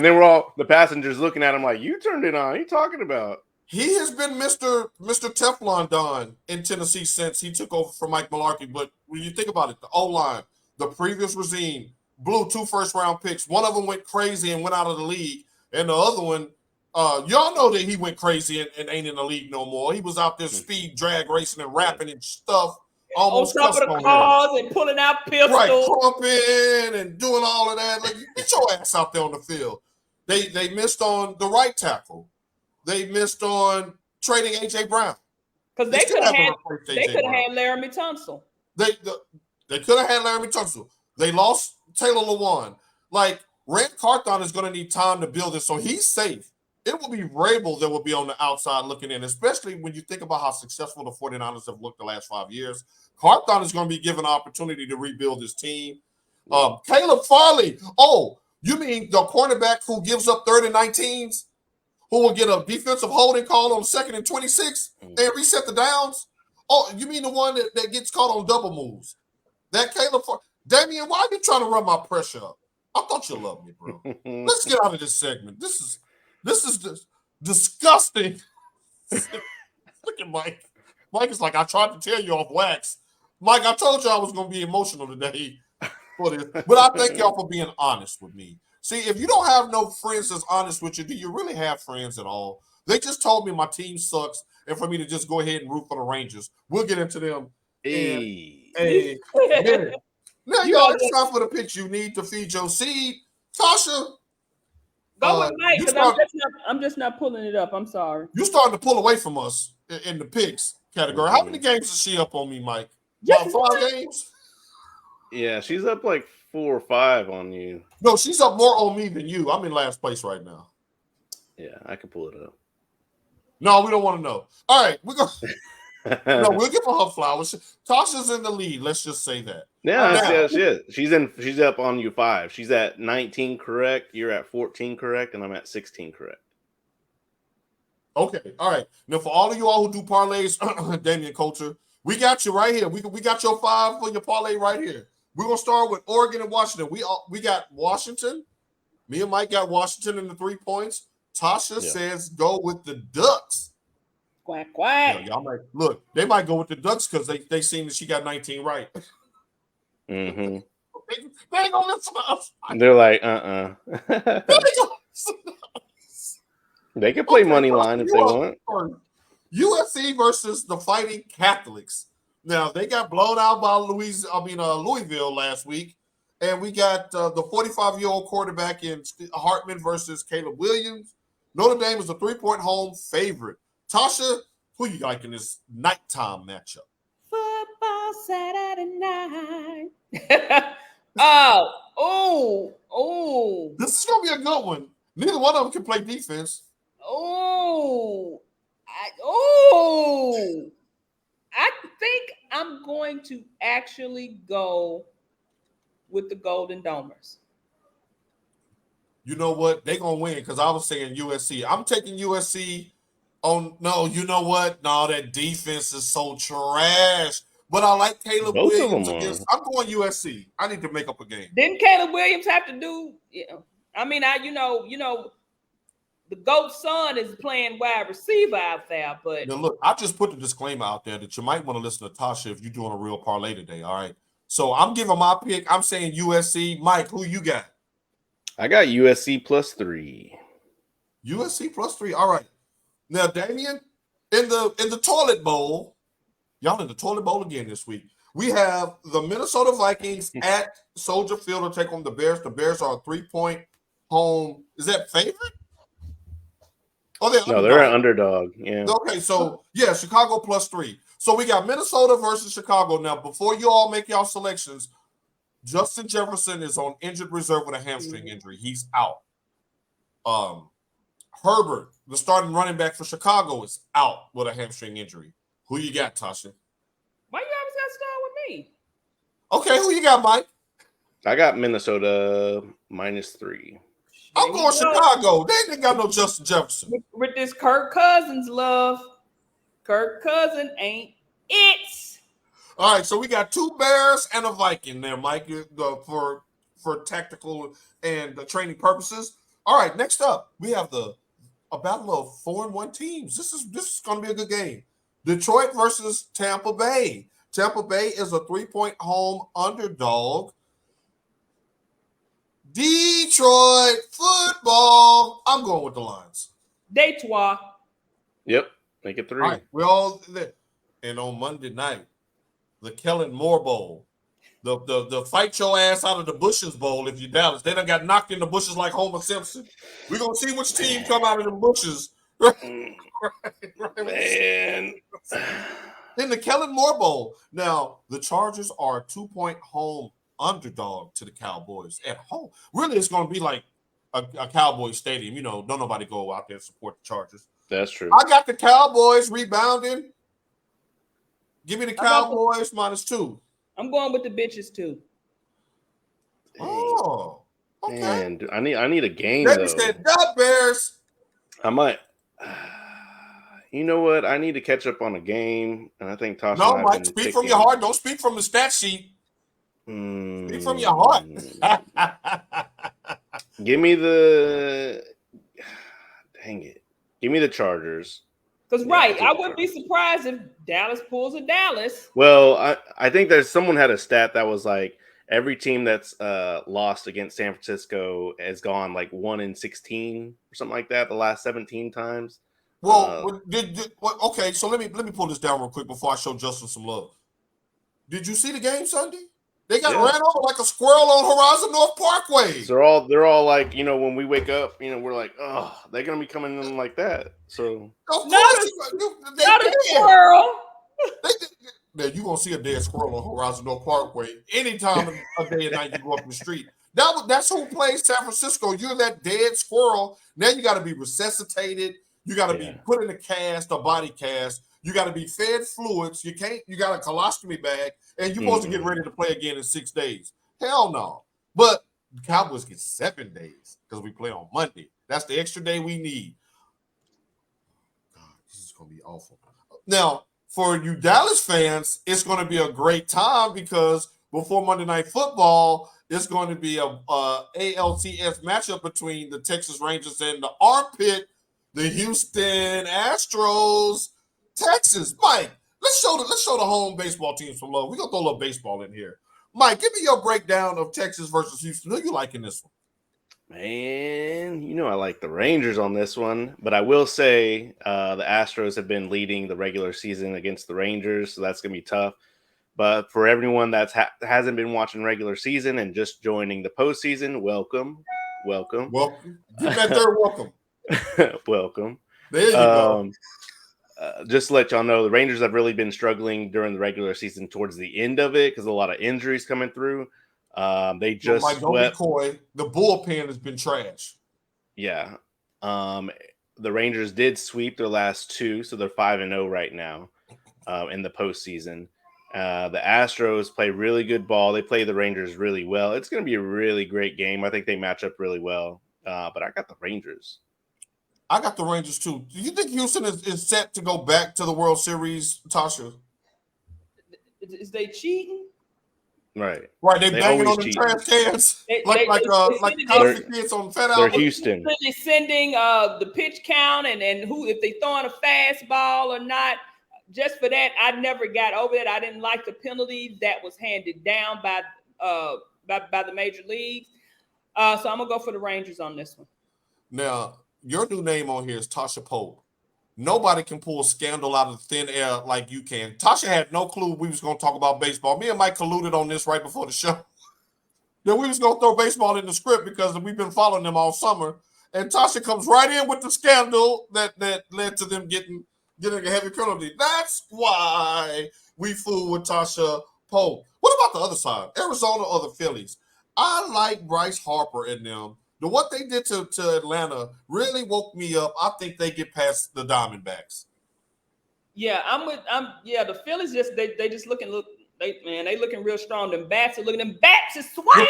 then we're all the passengers looking at him like, "You turned it on. What are you talking about?" He has been Mr. Teflon Don in Tennessee since he took over from Mike Mularkey. But when you think about it, the O-line, the previous regime blew 2 first-round picks. One of them went crazy and went out of the league, and the other one, y'all know that he went crazy and ain't in the league no more. He was out there speed drag racing and rapping and stuff. Almost on top of the cars and pulling out pistols. Right, crumping and doing all of that. Like, get your ass out there on the field. They missed on the right tackle. They missed on trading A.J. Brown. Because they could have had Laramie Tunsil. They could have had Laramie Tunsil. They lost Taylor Lewan. Like, Rand Carthon is going to need time to build this, so he's safe. It will be Vrabel that will be on the outside looking in, especially when you think about how successful the 49ers have looked the last 5 years. Carthon is going to be given an opportunity to rebuild his team. Caleb Farley. Oh, you mean the cornerback who gives up 3rd and 19s? Who will get a defensive holding call on 2nd and 26 and reset the downs? Oh, you mean the one that gets caught on double moves? That Caleb Farley. Damian, why are you trying to run my pressure up? I thought you loved me, bro. Let's get out of this segment. This is disgusting. Look at Mike. Mike is like, I tried to tell you off wax. Mike, I told you I was going to be emotional today for this. But I thank y'all for being honest with me. See, if you don't have no friends that's honest with you, do you really have friends at all? They just told me my team sucks and for me to just go ahead and root for the Rangers. We'll get into them. Hey. Now, y'all, it's time for the picks you need to feed your seed. Tasha. Go with Mike, because I'm just not pulling it up. I'm sorry. You're starting to pull away from us in the picks category. How many games is she up on me, Mike? About 5 games? Yeah, she's up like 4 or 5 on you. No, she's up more on me than you. I'm in last place right now. Yeah, I can pull it up. No, we don't want to know. All right, we'll give her flowers. Tasha's in the lead. Let's just say that. Yeah, she is. She's up on you 5. She's at 19 correct. You're at 14 correct, and I'm at 16 correct. Okay, all right. Now, for all of you all who do parlays, Damian Coulter, we got you right here. We got your 5 for your parlay right here. We're gonna start with Oregon and Washington. We got Washington. Me and Mike got Washington in the 3 points. Tasha says go with the Ducks. Quack quack. Yeah, y'all might look. They might go with the Ducks because they seen that she got 19 right. Mm-hmm. They ain't gonna listen to us. They're like, They can play money line if they want. USC versus the Fighting Catholics. Now they got blown out by Louisville last week, and we got the 45-year-old quarterback in Hartman versus Caleb Williams. Notre Dame is a 3-point home favorite. Tasha, who you like in this nighttime matchup? Football Saturday night. Oh. This is gonna be a good one. Neither one of them can play defense. I think I'm going to actually go with the Golden Domers. You know what? They're gonna win because I was saying USC. I'm taking USC on no, you know what? No, that defense is so trash. But I like Caleb Both of Williams them against. I'm going USC. I need to make up a game. Didn't Caleb Williams have to do? Yeah. I mean, you know, the GOAT's son is playing wide receiver out there, but now look, I just put the disclaimer out there that you might want to listen to Tasha if you're doing a real parlay today. All right. So I'm giving my pick. I'm saying USC. Mike, who you got? I got USC +3. USC +3. All right. Now, Damien, in the toilet bowl, y'all in the toilet bowl again this week. We have the Minnesota Vikings at Soldier Field to take on the Bears. The Bears are a 3-point home. Is that favorite? Oh, They're an underdog. Yeah. Okay, so yeah, Chicago +3. So we got Minnesota versus Chicago. Now, before you all make y'all selections, Justin Jefferson is on injured reserve with a hamstring injury. He's out. Herbert, the starting running back for Chicago, is out with a hamstring injury. Who you got, Tasha? why you always got to start with me? Okay, who you got, Mike? I got Minnesota -3. I'm going Chicago. They ain't got no Justin Jefferson. With this Kirk Cousins love, Kirk Cousins ain't it. All right, so we got 2 Bears and a Viking there, Mike, for tactical and training purposes. All right, next up, we have a battle of 4-1 teams. This is going to be a good game. Detroit versus Tampa Bay. Tampa Bay is a 3-point home underdog. Detroit football. I'm going with the Lions. Detroit. Yep, make it 3. All right, we're all there. And on Monday night, the Kellen Moore Bowl, the fight your ass out of the bushes bowl if you Dallas. They done got knocked in the bushes like Homer Simpson. We're going to see which team come out of the bushes. right. Man. In the Kellen Moore Bowl. Now, the Chargers are a 2-point home underdog to the Cowboys at home. Really, it's going to be like a Cowboys stadium. You know, don't nobody go out there and support the Chargers. That's true. I got the Cowboys rebounding. Give me the Cowboys -2. I'm going with the bitches too. Oh, okay. Man, I need a game Baby though. said, "Duh, Bears." I might. You know what? I need to catch up on a game, and I think Tasha. No, Mike, speak from your heart. Don't speak from the stat sheet. Speak from your heart. Give me the. Dang it! Give me the Chargers. Because I wouldn't be surprised if Dallas pulls a Dallas. Well, I think there's someone had a stat that was like every team that's lost against San Francisco has gone like 1-16 or something like that the last 17 times. Well, okay, so let me pull this down real quick before I show Justin some love. Did you see the game Sunday? They got ran over like a squirrel on Horizon North Parkway. So they're all like, you know, when we wake up, you know, we're like, oh, they're gonna be coming in like that. So not a squirrel. Now you gonna see a dead squirrel on Horizon North Parkway anytime of day and night you go up the street. That's who plays San Francisco. You're that dead squirrel. Now you got to be resuscitated. You got to be put in a body cast. You got to be fed fluids. You got a colostomy bag, and you're supposed to get ready to play again in 6 days. Hell no. But the Cowboys get 7 days because we play on Monday. That's the extra day we need. God, this is going to be awful. Now, for you Dallas fans, it's going to be a great time because before Monday Night Football, it's going to be a ALCS matchup between the Texas Rangers and the Armpit, the Houston Astros. Texas, Mike, let's show the home baseball team some love. We're going to throw a little baseball in here. Mike, give me your breakdown of Texas versus Houston. Who you like in this one? Man, you know I like the Rangers on this one, but I will say the Astros have been leading the regular season against the Rangers, so that's going to be tough. But for everyone that hasn't been watching regular season and just joining the postseason, welcome. Welcome. Get that third welcome. Welcome. There you go. just to let y'all know, the Rangers have really been struggling during the regular season towards the end of it because a lot of injuries coming through. They just Mike, don't be coy. The bullpen has been trash. Yeah. The Rangers did sweep their last 2, so they're 5-0 right now in the postseason. The Astros play really good ball. They play the Rangers really well. It's going to be a really great game. I think they match up really well. But I got the Rangers. I got the Rangers too. Do you think Houston is set to go back to the World Series, Tasha? Is they cheating? Right. They banging on the trash cans like college kids on Fat They're Houston. They're sending the pitch count and who if they throwing a fastball or not. Just for that, I never got over that. I didn't like the penalty that was handed down by the major leagues. So I'm gonna go for the Rangers on this one. Now, your new name on here is Tasha Pope. Nobody can pull a scandal out of thin air like you can. Tasha had no clue we was going to talk about baseball. Me and Mike colluded on this right before the show. Then we was going to throw baseball in the script because we've been following them all summer. And Tasha comes right in with the scandal that led to them getting a heavy penalty. That's why we fool with Tasha Pope. What about the other side? Arizona or the Phillies? I like Bryce Harper in them. What they did to Atlanta really woke me up. I think they get past the Diamondbacks. Yeah, the Phillies just they just looking looking real strong. Them bats are looking, them bats is swinging.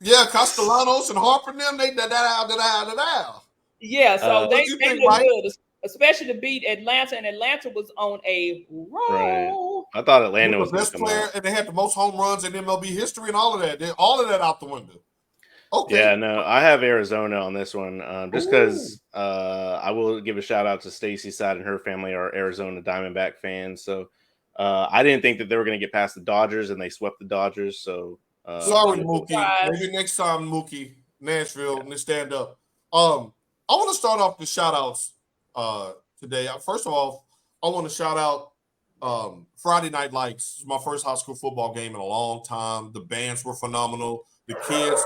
Yeah, Castellanos and Harper and them, they da. Yeah, so they look good, especially to beat Atlanta, and Atlanta was on a roll. Right. I thought Atlanta was the best player, and they had the most home runs in MLB history and all of that. All of that out the window. Okay. Yeah, no, I have Arizona on this one just because I will give a shout out to Stacy's side and her family are Arizona Diamondback fans. So I didn't think that they were going to get past the Dodgers, and they swept the Dodgers. So sorry, Mookie. Maybe next time, Mookie, Nashville, and stand up. I want to start off the shout outs today. First of all, I want to shout out Friday Night Lights. It's my first high school football game in a long time. The bands were phenomenal. The kids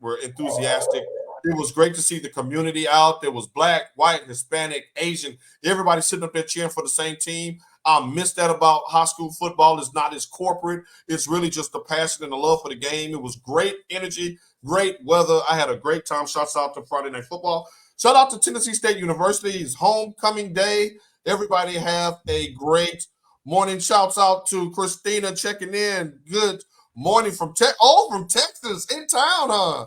were enthusiastic. It was great to see the community out. There was black, white, Hispanic, Asian. Everybody sitting up there cheering for the same team. I miss that about high school football. It's not as corporate. It's really just the passion and the love for the game. It was great energy, great weather. I had a great time. Shouts out to Friday Night Football. Shout out to Tennessee State University. It's homecoming day. Everybody have a great morning. Shouts out to Christina checking in. Good morning from Texas, in town, huh?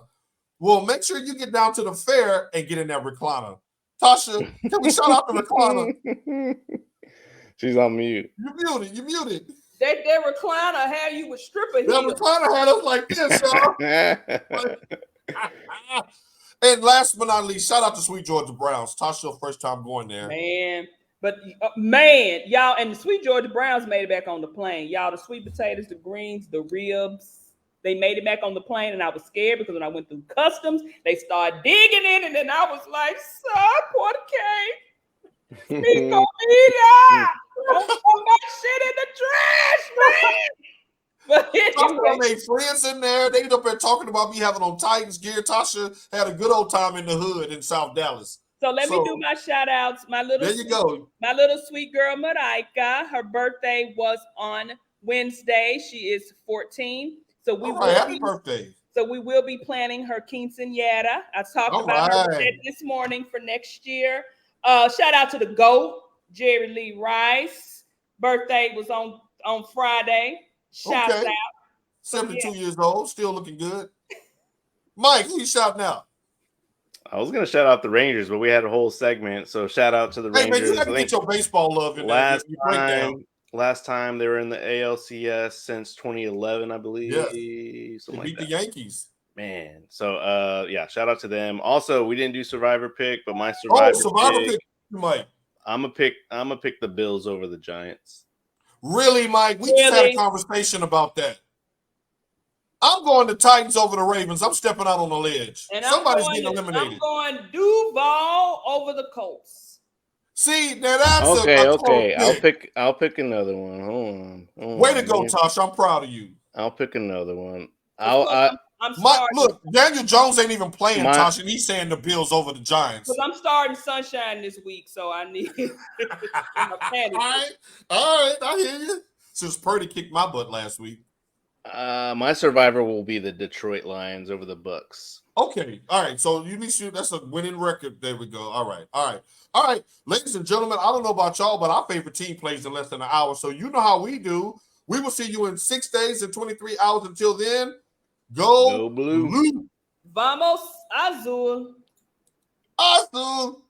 Well, make sure you get down to the fair and get in that recliner. Tasha, can we shout out the recliner? She's on mute. You muted. That recliner had you with stripper heels. That recliner had us like this, y'all. And last but not least, shout out to Sweet Georgia Browns. Tasha, first time going there. Man, y'all, and the Sweet Georgia Browns made it back on the plane. Y'all, the sweet potatoes, the greens, the ribs, they made it back on the plane, and I was scared because when I went through customs, they started digging in, and then I was like, "Suck, what a cake! Speak on me, don't throw my shit in the trash, man!" But anyway, I made friends in there. They ended up there talking about me having on Titans gear. Tasha had a good old time in the hood in South Dallas. So let me do my shout outs. My little sweet girl, Maraika. Her birthday was on Wednesday. She is 14. So happy birthday. So we will be planning her quinceañera. I talked about her this morning for next year. Shout out to the GOAT, Jerry Lee Rice. Birthday was on Friday. Shout out. 72 years old, still looking good. Mike, who you shouting out? I was going to shout out the Rangers, but we had a whole segment. So shout out to the Rangers. Man, you got to get your baseball love in last time they were in the ALCS since 2011, I believe. Yeah. They beat the Yankees. Man. So, shout out to them. Also, we didn't do Survivor pick, but my Survivor pick, Mike. I'm gonna pick the Bills over the Giants. Really, Mike? We just had a conversation about that. I'm going to Titans over the Ravens. I'm stepping out on the ledge. And somebody's getting eliminated. I'm going Duval over the Colts. See, now that's okay. I'll pick another one. Hold on. Way to go, Tosh. I'm proud of you. I'll pick another one. I'm starting. Look, Daniel Jones ain't even playing, My- Tosh, and he's saying the Bills over the Giants. Because I'm starting Sunshine this week, so I need my panic. All right, I hear you. Since Purdy kicked my butt last week. My survivor will be the Detroit Lions over the Bucks. Okay, all right. So you need to. That's a winning record. There we go. All right. Ladies and gentlemen, I don't know about y'all, but our favorite team plays in less than an hour. So you know how we do. We will see you in 6 days and 23 hours. Until then, go Blue. Vamos Azul. Azul.